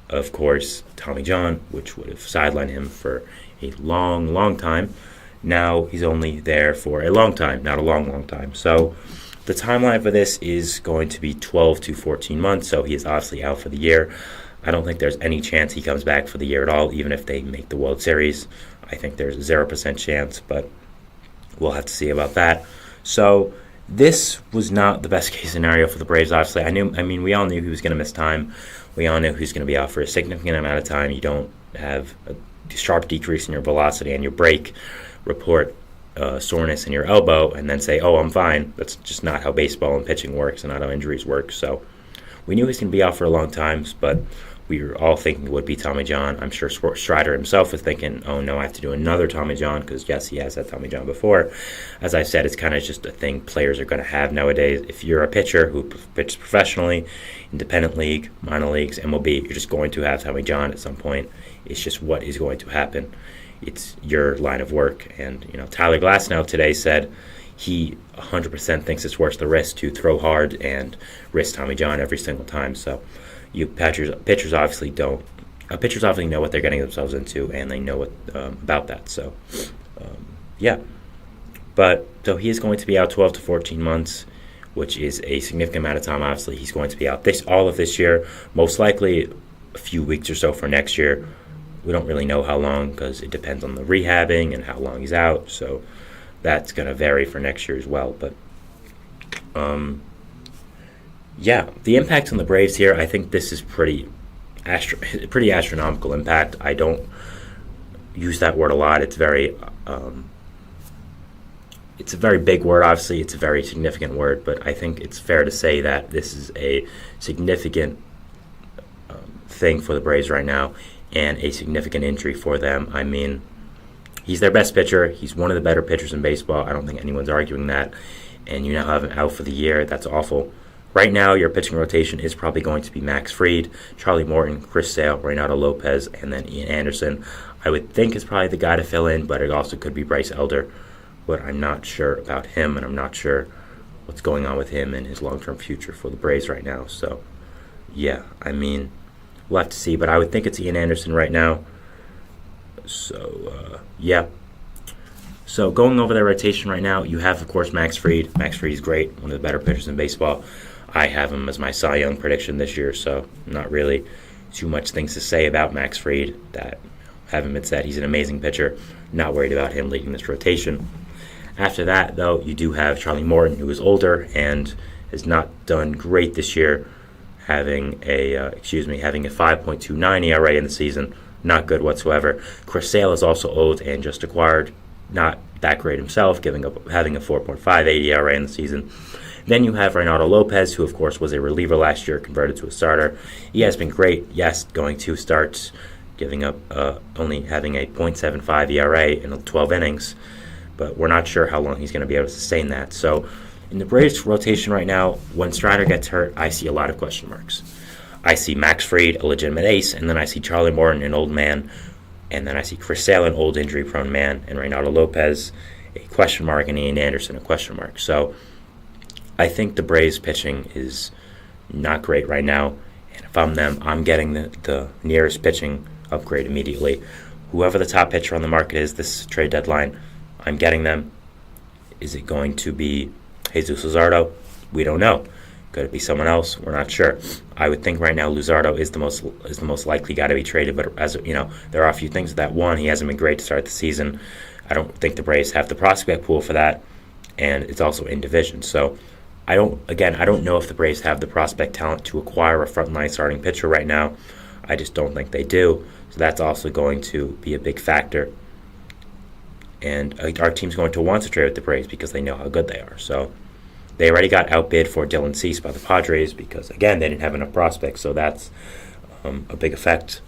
of course, Tommy John, which would have sidelined him for a long, long time. Now he's only there for a long time, not a long, long time. So the timeline for this is going to be 12 to 14 months, so he is obviously out for the year. I don't think there's any chance he comes back for the year at all, even if they make the World Series. I think there's a 0% chance, but we'll have to see about that. So this was not the best case scenario for the Braves, obviously. We all knew he was going to miss time. We all knew he was going to be out for a significant amount of time. You don't have a sharp decrease in your velocity and your break, report soreness in your elbow, and then say, oh, I'm fine. That's just not how baseball and pitching works and not how injuries work. So we knew he was going to be out for a long time, but we were all thinking it would be Tommy John. I'm sure Strider himself was thinking, oh no, I have to do another Tommy John, because yes, he has had Tommy John before. As I said, it's kind of just a thing players are going to have nowadays. If you're a pitcher who pitches professionally, independent league, minor leagues, MLB, you're just going to have Tommy John at some point. It's just what is going to happen. It's your line of work. And Tyler Glasnow today said he 100% thinks it's worth the risk to throw hard and risk Tommy John every single time. So pitchers obviously don't. Pitchers obviously know what they're getting themselves into, and they know what about that. So, yeah. But so he is going to be out 12 to 14 months, which is a significant amount of time. Obviously, he's going to be out all of this year, most likely a few weeks or so for next year. We don't really know how long, because it depends on the rehabbing and how long he's out. So that's going to vary for next year as well. But yeah, the impact on the Braves here, I think this is pretty astronomical impact. I don't use that word a lot. It's a very big word, obviously. It's a very significant word, but I think it's fair to say that this is a significant thing for the Braves right now, and a significant injury for them. I mean, he's their best pitcher. He's one of the better pitchers in baseball. I don't think anyone's arguing that. And you now have him out for the year. That's awful. Right now, your pitching rotation is probably going to be Max Fried, Charlie Morton, Chris Sale, Reynaldo Lopez, and then Ian Anderson. I would think is probably the guy to fill in, but it also could be Bryce Elder. But I'm not sure about him, and I'm not sure what's going on with him and his long-term future for the Braves right now. So, yeah, I mean, we'll have to see. But I would think it's Ian Anderson right now. So, yeah. So going over their rotation right now, you have, of course, Max Fried. Max Fried is great, one of the better pitchers in baseball. I have him as my Cy Young prediction this year, so not really too much things to say about Max Fried. That haven't been said. He's an amazing pitcher. Not worried about him leading this rotation. After that, though, you do have Charlie Morton, who is older and has not done great this year, having a 5.29 ERA in the season. Not good whatsoever. Chris Sale is also old and just acquired. Not that great himself, having a 4.58 ERA in the season. Then you have Reynaldo Lopez, who, of course, was a reliever last year, converted to a starter. He has been great, yes, going 2 starts, giving up only having a .75 ERA in 12 innings. But we're not sure how long he's going to be able to sustain that. So in the Braves rotation right now, when Strider gets hurt, I see a lot of question marks. I see Max Fried, a legitimate ace, and then I see Charlie Morton, an old man, and then I see Chris Sale, an old injury-prone man, and Reynaldo Lopez, a question mark, and Ian Anderson, a question mark. So I think the Braves pitching is not great right now, and if I'm them, I'm getting the nearest pitching upgrade immediately. Whoever the top pitcher on the market is this trade deadline, I'm getting them. Is it going to be Jesus Luzardo? We don't know. Could it be someone else? We're not sure. I would think right now Luzardo is the most likely guy to be traded, but as you know, there are a few things with that. One, he hasn't been great to start the season. I don't think the Braves have the prospect pool for that, and it's also in division. So I don't know if the Braves have the prospect talent to acquire a frontline starting pitcher right now. I just don't think they do. So that's also going to be a big factor. And our team's going to want to trade with the Braves because they know how good they are. So they already got outbid for Dylan Cease by the Padres because, again, they didn't have enough prospects. So that's a big effect.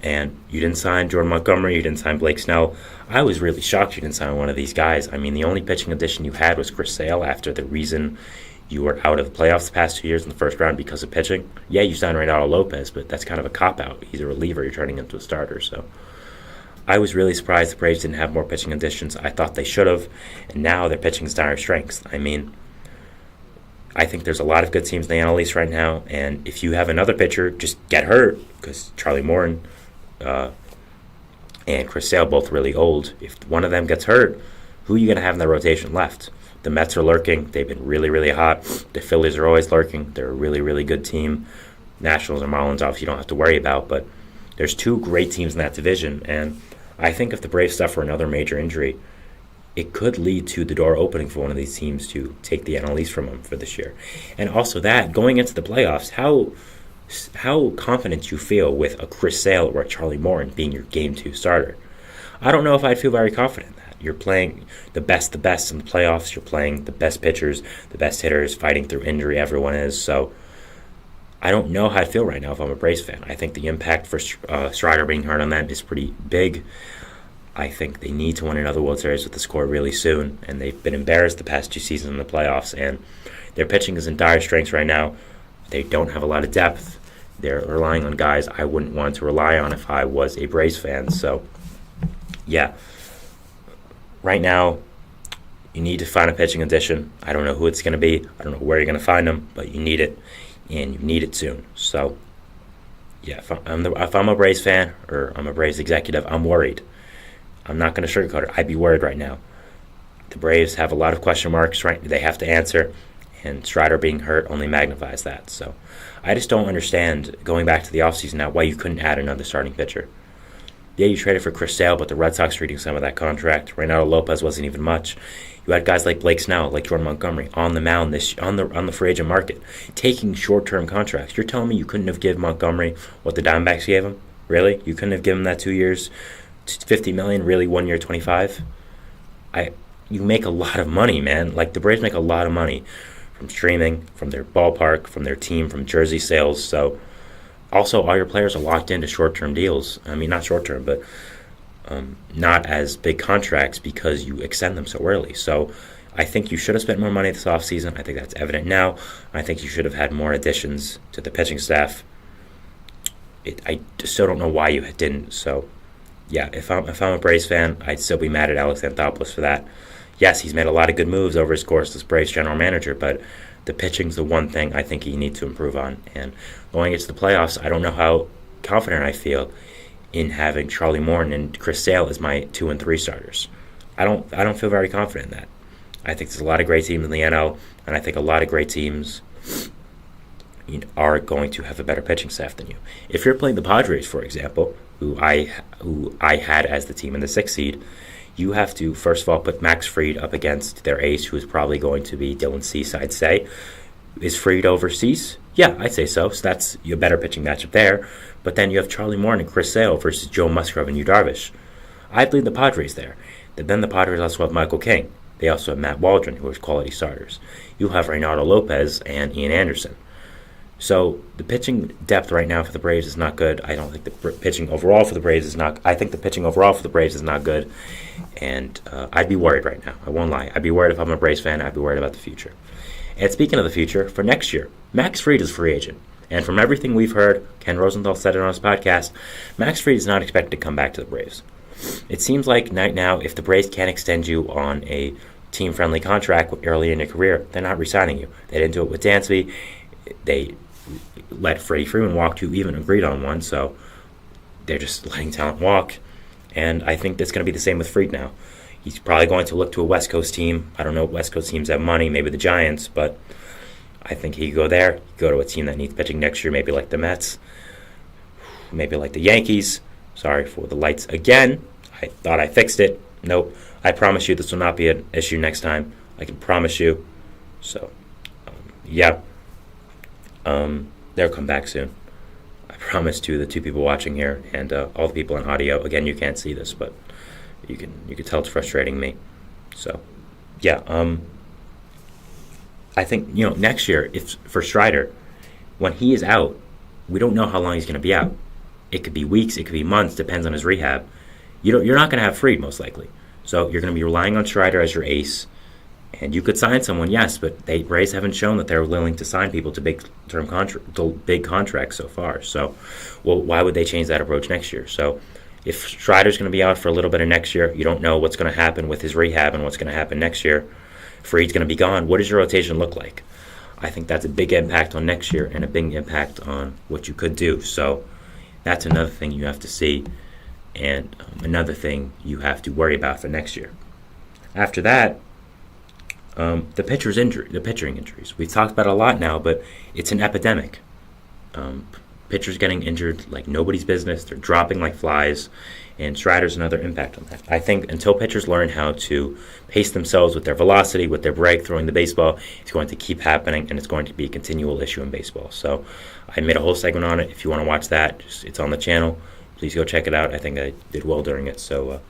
And you didn't sign Jordan Montgomery. You didn't sign Blake Snell. I was really shocked you didn't sign one of these guys. I mean, the only pitching addition you had was Chris Sale after the reason you were out of the playoffs the past 2 years in the first round because of pitching. Yeah, you signed Reynaldo Lopez, but that's kind of a cop-out. He's a reliever. You're turning him into a starter. So I was really surprised the Braves didn't have more pitching additions. I thought they should have, and now their pitching is dire strengths. I mean, I think there's a lot of good teams in the NL East right now, and if you have another pitcher, just get hurt because Charlie Morton and Chris Sale both really old. If one of them gets hurt, who are you going to have in the rotation left? The Mets are lurking. They've been really, really hot. The Phillies are always lurking. They're a really, really good team. Nationals and Marlins, obviously, you don't have to worry about, but there's 2 great teams in that division, and I think if the Braves suffer another major injury, it could lead to the door opening for one of these teams to take the NL East from them for this year. And also that, going into the playoffs, how confident you feel with a Chris Sale or a Charlie Morton being your Game 2 starter. I don't know if I'd feel very confident in that. You're playing the best in the playoffs. You're playing the best pitchers, the best hitters, fighting through injury. Everyone is. So I don't know how I feel right now if I'm a Braves fan. I think the impact for Strider being hurt on them is pretty big. I think they need to win another World Series with the score really soon, and they've been embarrassed the past 2 seasons in the playoffs, and their pitching is in dire straits right now. They don't have a lot of depth. They're relying on guys I wouldn't want to rely on if I was a Braves fan. So, yeah. Right now, you need to find a pitching addition. I don't know who it's going to be. I don't know where you're going to find them, but you need it, and you need it soon. So, yeah, if I'm a Braves fan or I'm a Braves executive, I'm worried. I'm not going to sugarcoat it. I'd be worried right now. The Braves have a lot of question marks, right? They have to answer, and Strider being hurt only magnifies that. So I just don't understand, going back to the offseason now, why you couldn't add another starting pitcher. Yeah, you traded for Chris Sale, but the Red Sox treating some of that contract. Reynaldo Lopez wasn't even much. You had guys like Blake Snell, like Jordan Montgomery on the mound on the free agent market, taking short-term contracts. You're telling me you couldn't have given Montgomery what the Diamondbacks gave him? Really? You couldn't have given him that 2 years, $50 million, really 1 year, 25? You make a lot of money, man. Like, the Braves make a lot of money from streaming, from their ballpark, from their team, from jersey sales. So, also, all your players are locked into short-term deals. I mean, not short-term, but not as big contracts because you extend them so early. So, I think you should have spent more money this offseason. I think that's evident now. I think you should have had more additions to the pitching staff. I still don't know why you didn't. So, yeah, if I'm a Braves fan, I'd still be mad at Alex Anthopoulos for that. Yes, he's made a lot of good moves over his course as Braves general manager, but the pitching's the one thing I think he needs to improve on. And going into the playoffs, I don't know how confident I feel in having Charlie Morton and Chris Sale as my 2 and 3 starters. I don't feel very confident in that. I think there's a lot of great teams in the NL, and I think a lot of great teams are going to have a better pitching staff than you. If you're playing the Padres, for example, who I had as the team in the 6th seed, you have to, first of all, put Max Fried up against their ace, who is probably going to be Dylan Cease, I'd say. Is Fried over Cease? Yeah, I'd say so. So that's your better pitching matchup there. But then you have Charlie Morton and Chris Sale versus Joe Musgrove and Yu Darvish. I'd lead the Padres there. Then the Padres also have Michael King. They also have Matt Waldron, who are quality starters. You have Reynaldo Lopez and Ian Anderson. So the pitching depth right now for the Braves is not good. I don't think the pitching overall for the Braves is not. I think the pitching overall for the Braves is not good, and I'd be worried right now. I won't lie. I'd be worried if I'm a Braves fan. I'd be worried about the future. And speaking of the future, for next year, Max Fried is a free agent. And from everything we've heard, Ken Rosenthal said it on his podcast, Max Fried is not expected to come back to the Braves. It seems like right now, if the Braves can't extend you on a team-friendly contract early in your career, they're not re-signing you. They didn't do it with Dansby. They let Freddie Freeman walk, who even agreed on one, so they're just letting talent walk. And I think that's going to be the same with Fried now. He's probably going to look to a West Coast team. I don't know if West Coast teams have money, maybe the Giants, but I think he could go there, go to a team that needs pitching next year, maybe like the Mets, maybe like the Yankees. Sorry for the lights again. I thought I fixed it. Nope. I promise you this will not be an issue next time. I can promise you. So, yeah. They'll come back soon. I promise to the 2 people watching here and all the people on audio. Again, you can't see this, but you can tell it's frustrating me. So, yeah. I think next year, if for Strider, when he is out, we don't know how long he's going to be out. It could be weeks, it could be months, depends on his rehab. You're not going to have Fried most likely, so you're going to be relying on Strider as your ace. And you could sign someone, yes, but the Braves haven't shown that they're willing to sign people to big contracts so far. So, well, why would they change that approach next year? So, if Strider's going to be out for a little bit of next year, you don't know what's going to happen with his rehab and what's going to happen next year. Fried's going to be gone. What does your rotation look like? I think that's a big impact on next year and a big impact on what you could do. So, that's another thing you have to see, and another thing you have to worry about for next year. After that, the pitching injuries. We've talked about it a lot now, but it's an epidemic. pitchers getting injured like nobody's business. They're dropping like flies, and Strider's another impact on that. I think until pitchers learn how to pace themselves with their velocity, with their break, throwing the baseball, it's going to keep happening, and it's going to be a continual issue in baseball. So I made a whole segment on it. If you want to watch that, it's on the channel. Please go check it out. I think I did well during it. So,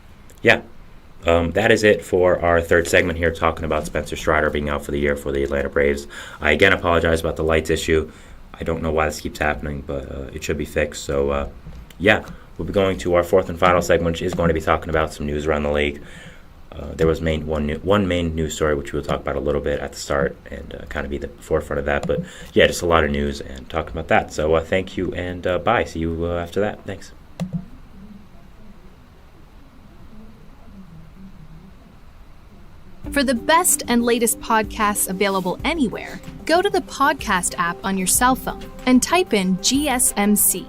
that is it for our third segment here, talking about Spencer Strider being out for the year for the Atlanta Braves. I again apologize about the lights issue. I don't know why this keeps happening, but it should be fixed. So, we'll be going to our fourth and final segment, which is going to be talking about some news around the league. There was one main news story, which we'll talk about a little bit at the start and kind of be the forefront of that. But, yeah, just a lot of news and talking about that. So, thank you and bye. See you after that. Thanks. For the best and latest podcasts available anywhere, go to the podcast app on your cell phone and type in GSMC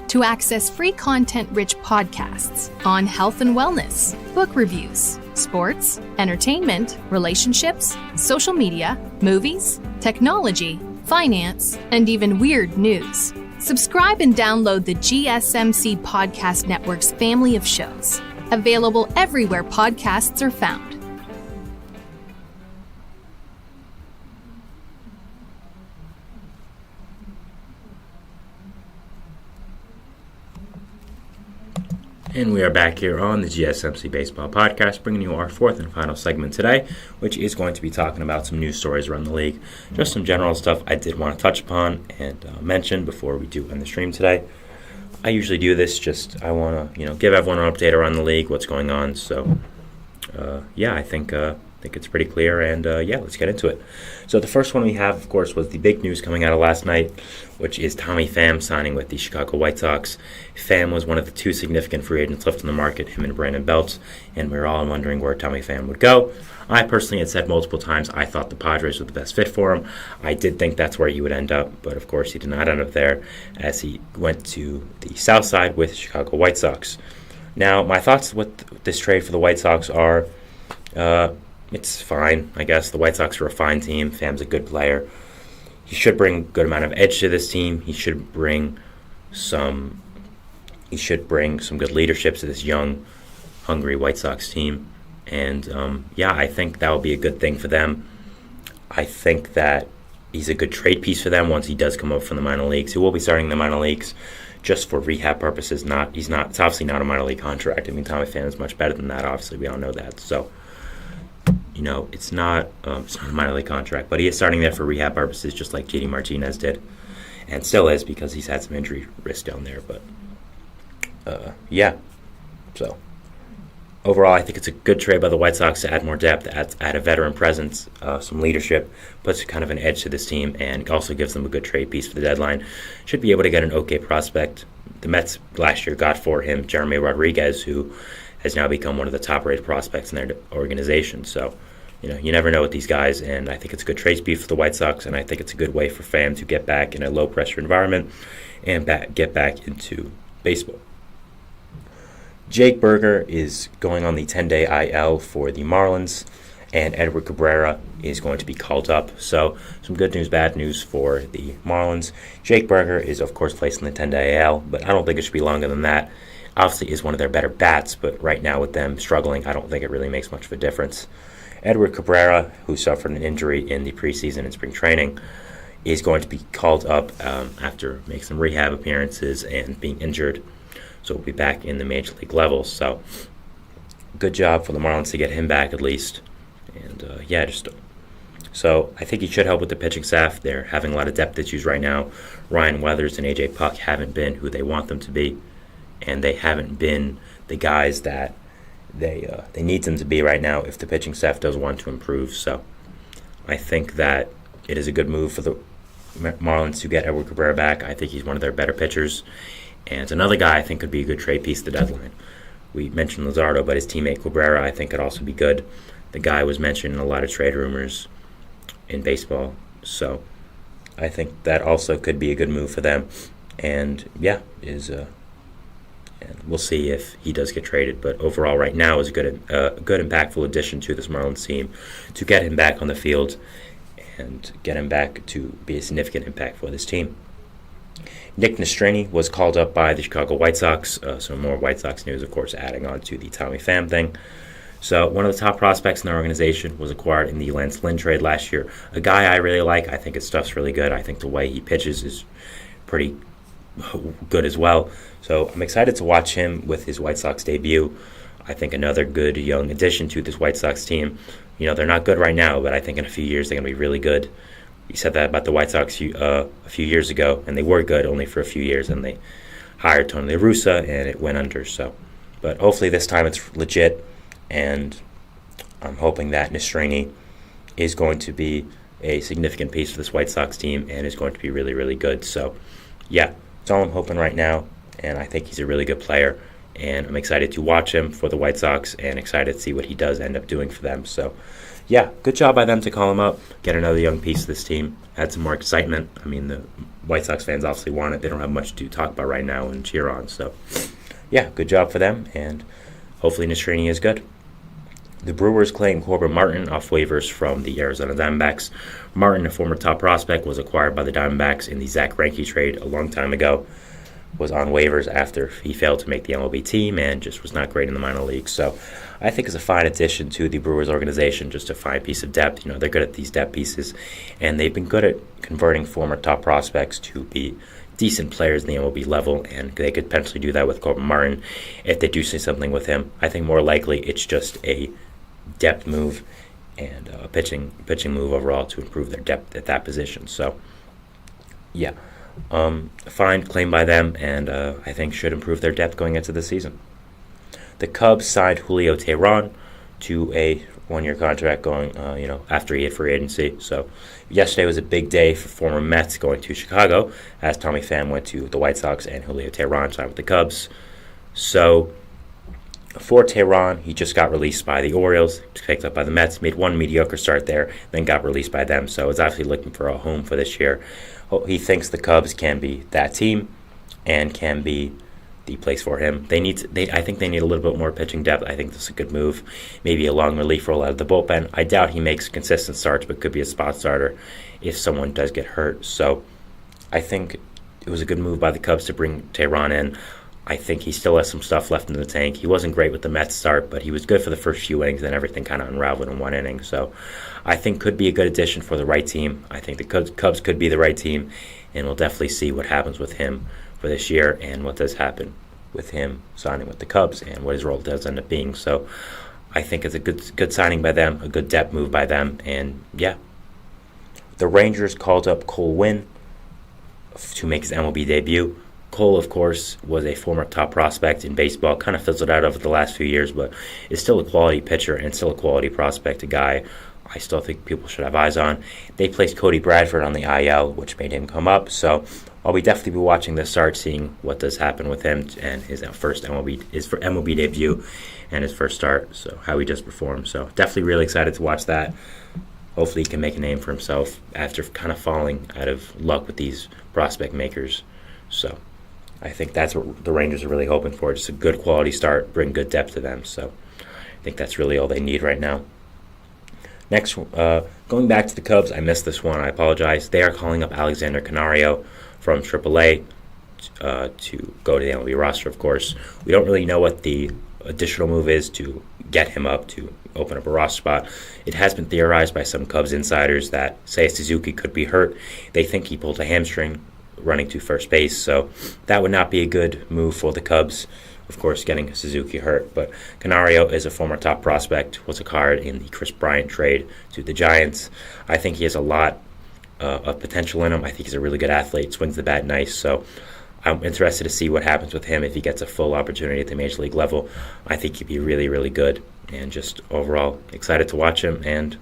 to access free content-rich podcasts on health and wellness, book reviews, sports, entertainment, relationships, social media, movies, technology, finance, and even weird news. Subscribe and download the GSMC Podcast Network's family of shows, available everywhere podcasts are found. And we are back here on the GSMC Baseball Podcast, bringing you our fourth and final segment today, which is going to be talking about some news stories around the league. Just some general stuff I did want to touch upon and mention before we do end the stream today. I usually do this, I want to give everyone an update around the league, what's going on. So, I think it's pretty clear, and let's get into it. So the first one we have, of course, was the big news coming out of last night, which is Tommy Pham signing with the Chicago White Sox. Pham was one of the two significant free agents left in the market, him and Brandon Belts, and we were all wondering where Tommy Pham would go. I personally had said multiple times I thought the Padres were the best fit for him. I did think that's where he would end up, but of course he did not end up there, as he went to the South Side with Chicago White Sox. Now, my thoughts with this trade for the White Sox are, it's fine, I guess. The White Sox are a fine team. Pham's a good player. He should bring a good amount of edge to this team. He should bring some good leadership to this young, hungry White Sox team. And, I think that will be a good thing for them. I think that he's a good trade piece for them once he does come up from the minor leagues. He will be starting in the minor leagues just for rehab purposes. It's obviously not a minor league contract. I mean, Tommy Pham is much better than that. Obviously, we all know that. So, it's not a minor league contract, but he is starting there for rehab purposes, just like JD Martinez did, and still is because he's had some injury risk down there. But so overall, I think it's a good trade by the White Sox to add more depth, add a veteran presence, some leadership, puts kind of an edge to this team, and also gives them a good trade piece for the deadline. Should be able to get an okay prospect. The Mets last year got for him Jeremy Rodriguez, who has now become one of the top-rated prospects in their organization. So, you never know with these guys, and I think it's a good trade piece for the White Sox, and I think it's a good way for Pham to get back in a low-pressure environment and get back into baseball. Jake Berger is going on the 10-day IL for the Marlins, and Edward Cabrera is going to be called up. So some good news, bad news for the Marlins. Jake Berger is, of course, placed in the 10-day IL, but I don't think it should be longer than that. Obviously is one of their better bats, but right now with them struggling, I don't think it really makes much of a difference. Edward Cabrera, who suffered an injury in the preseason and spring training, is going to be called up after making some rehab appearances and being injured. So we'll be back in the major league levels. So good job for the Marlins to get him back at least. And so I think he should help with the pitching staff. They're having a lot of depth issues right now. Ryan Weathers and AJ Puck haven't been who they want them to be, and they haven't been the guys that they need them to be right now if the pitching staff does want to improve. So I think that it is a good move for the Marlins to get Edward Cabrera back. I think he's one of their better pitchers, and another guy I think could be a good trade piece at the deadline. We mentioned Luzardo, but his teammate Cabrera I think could also be good. The guy was mentioned in a lot of trade rumors in baseball, so I think that also could be a good move for them. And and we'll see if he does get traded. But overall, right now is a good, impactful addition to this Marlins team to get him back on the field and get him back to be a significant impact for this team. Nick Nastrini was called up by the Chicago White Sox, so more White Sox news, of course, adding on to the Tommy Pham thing. So one of the top prospects in our organization was acquired in the Lance Lynn trade last year. A guy I really like. I think his stuff's really good. I think the way he pitches is pretty good as well. So I'm excited to watch him with his White Sox debut. I think another good young addition to this White Sox team. They're not good right now, but I think in a few years they're going to be really good. We said that about the White Sox a few years ago, and they were good only for a few years, and they hired Tony La Russa, and it went under. But hopefully this time it's legit, and I'm hoping that Nastrini is going to be a significant piece of this White Sox team and is going to be really, really good. So, yeah, that's all I'm hoping right now, and I think he's a really good player, and I'm excited to watch him for the White Sox and excited to see what he does end up doing for them. So, yeah, good job by them to call him up, get another young piece of this team, add some more excitement. I mean, the White Sox fans obviously want it. They don't have much to talk about right now and cheer on. So, yeah, good job for them, and hopefully Nastrini is good. The Brewers claimed Corbin Martin off waivers from the Arizona Diamondbacks. Martin, a former top prospect, was acquired by the Diamondbacks in the Zach Greinke trade a long time ago. Was on waivers after he failed to make the MLB team and just was not great in the minor leagues. So I think it's a fine addition to the Brewers organization, just a fine piece of depth. They're good at these depth pieces, and they've been good at converting former top prospects to be decent players in the MLB level, and they could potentially do that with Corbin Martin if they do see something with him. I think more likely it's just a depth move and a pitching move overall to improve their depth at that position. So, yeah. Fine claim by them, and I think should improve their depth going into the season. The Cubs signed Julio Teheran to a one-year contract going, after he hit free agency. So yesterday was a big day for former Mets going to Chicago, as Tommy Pham went to the White Sox and Julio Teheran signed with the Cubs. So for Teheran, he just got released by the Orioles, picked up by the Mets, made one mediocre start there, then got released by them. So it's actually looking for a home for this year. He thinks the Cubs can be that team and can be the place for him. I think they need a little bit more pitching depth. I think this is a good move. Maybe a long relief role out of the bullpen. I doubt he makes consistent starts, but could be a spot starter if someone does get hurt. So I think it was a good move by the Cubs to bring Teheran in. I think he still has some stuff left in the tank. He wasn't great with the Mets start, but he was good for the first few innings, then everything kind of unraveled in one inning. So I think could be a good addition for the right team. I think the Cubs could be the right team, and we'll definitely see what happens with him for this year and what does happen with him signing with the Cubs and what his role does end up being. So I think it's a good signing by them, a good depth move by them, and yeah. The Rangers called up Cole Winn to make his MLB debut. Cole, of course, was a former top prospect in baseball, kind of fizzled out over the last few years, but is still a quality pitcher and still a quality prospect, a guy I still think people should have eyes on. They placed Cody Bradford on the IL, which made him come up, so I'll be definitely be watching this start, seeing what does happen with him and his MLB debut and his first start, so how he does perform. So definitely really excited to watch that. Hopefully he can make a name for himself after kind of falling out of luck with these prospect makers. So I think that's what the Rangers are really hoping for, just a good quality start, bring good depth to them. So I think that's really all they need right now. Next, going back to the Cubs, I missed this one. I apologize. They are calling up Alexander Canario from AAA to go to the MLB roster, of course. We don't really know what the additional move is to get him up, to open up a roster spot. It has been theorized by some Cubs insiders that Seiya Suzuki could be hurt. They think he pulled a hamstring running to first base, so that would not be a good move for the Cubs, of course, getting Suzuki hurt. But Canario is a former top prospect, was acquired in the Chris Bryant trade to the Giants. I think he has a lot of potential in him. I think he's a really good athlete, swings the bat nice, so I'm interested to see what happens with him if he gets a full opportunity at the major league level. I think he'd be really, really good, and just overall excited to watch him and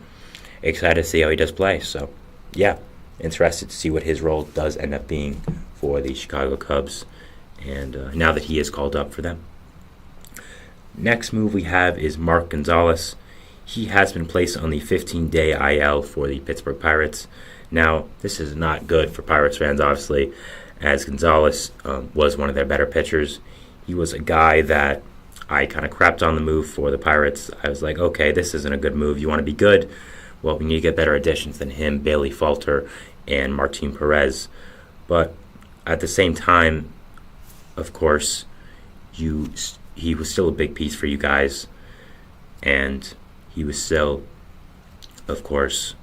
excited to see how he does play. So, yeah, interested to see what his role does end up being for the Chicago Cubs, and now that he is called up for them. Next move we have is Mark Gonzalez. He has been placed on the 15-day IL for the Pittsburgh Pirates. Now, this is not good for Pirates fans, obviously, as Gonzalez was one of their better pitchers. He was a guy that I kind of crapped on the move for the Pirates. I was like, okay, this isn't a good move. You want to be good? Well, we need to get better additions than him, Bailey Falter, and Martin Perez. But at the same time, of course, he was still a big piece for you guys, and he was still, of course,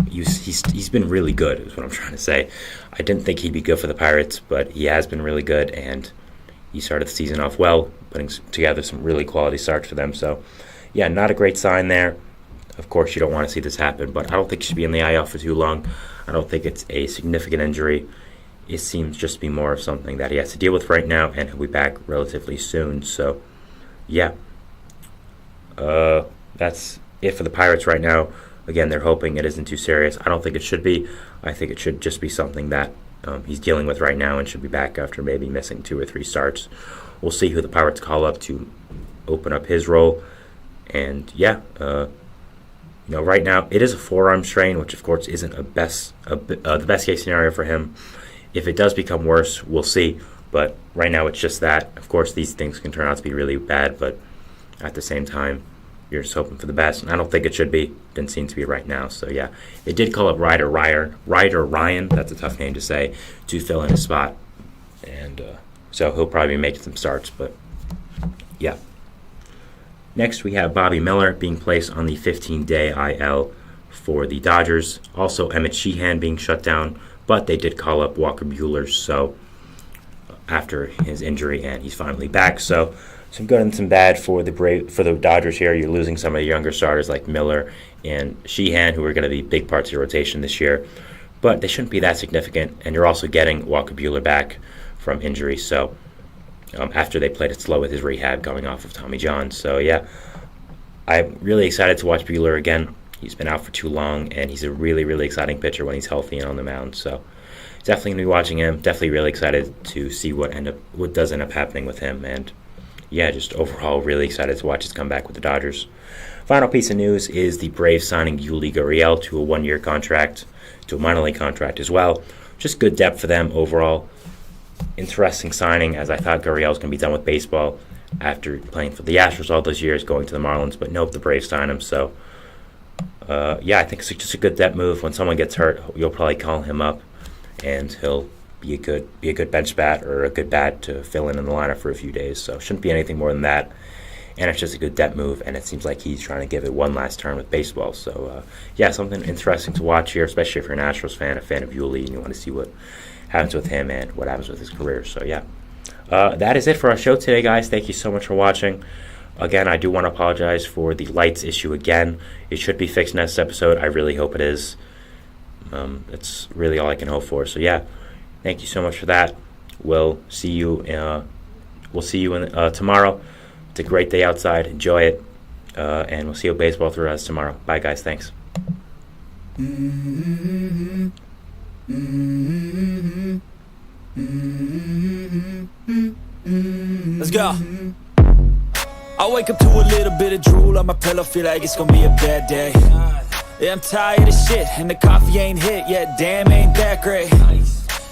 he's been really good, is what I'm trying to say. I didn't think he'd be good for the Pirates, but he has been really good, and he started the season off well, putting together some really quality starts for them. So, yeah, not a great sign there. Of course, you don't want to see this happen, but I don't think he should be in the IL for too long. I don't think it's a significant injury. It seems just to be more of something that he has to deal with right now, and he'll be back relatively soon. So, yeah. That's it for the Pirates right now. Again, they're hoping it isn't too serious. I don't think it should be. I think it should just be something that he's dealing with right now and should be back after maybe missing 2 or 3 starts. We'll see who the Pirates call up to open up his role. And, yeah, right now it is a forearm strain, which, of course, isn't the best-case scenario for him. If it does become worse, we'll see. But right now it's just that. Of course, these things can turn out to be really bad, but at the same time, you're just hoping for the best. And I don't think it should be. Didn't seem to be right now. So, yeah. They did call up Ryder Ryan, that's a tough name to say, to fill in his spot. And so he'll probably be making some starts. But, yeah. Next, we have Bobby Miller being placed on the 15-day IL for the Dodgers. Also, Emmett Sheehan being shut down. But they did call up Walker Buehler after his injury, and he's finally back. So some good and some bad for the Dodgers here. You're losing some of the younger starters like Miller and Sheehan, who are going to be big parts of your rotation this year. But they shouldn't be that significant, and you're also getting Walker Buehler back from injury. So after they played it slow with his rehab coming off of Tommy John. So, yeah, I'm really excited to watch Buehler again. He's been out for too long, and he's a really, really exciting pitcher when he's healthy and on the mound. So definitely going to be watching him. Definitely really excited to see what does end up happening with him. And, yeah, just overall really excited to watch his comeback with the Dodgers. Final piece of news is the Braves signing Yuli Gurriel to a 1-year contract, to a minor league contract as well. Just good depth for them overall. Interesting signing, as I thought Gurriel was going to be done with baseball after playing for the Astros all those years, going to the Marlins. But nope, the Braves signed him. So, yeah, I think it's just a good depth move. When someone gets hurt, you'll probably call him up, and he'll be a good bench bat or a good bat to fill in the lineup for a few days. So shouldn't be anything more than that. And it's just a good depth move, and it seems like he's trying to give it one last turn with baseball. So, yeah, something interesting to watch here, especially if you're an Astros fan, a fan of Yuli, and you want to see what happens with him and what happens with his career. So, yeah. That is it for our show today, guys. Thank you so much for watching. Again, I do want to apologize for the lights issue again. It should be fixed next episode. I really hope it is. That's really all I can hope for. So, yeah, thank you so much for that. We'll see you tomorrow. It's a great day outside. Enjoy it. And we'll see you baseball through us tomorrow. Bye, guys. Thanks. Let's go. I wake up to a little bit of drool on my pillow, feel like it's gonna be a bad day. Yeah, I'm tired of shit, and the coffee ain't hit yet, damn, ain't that great.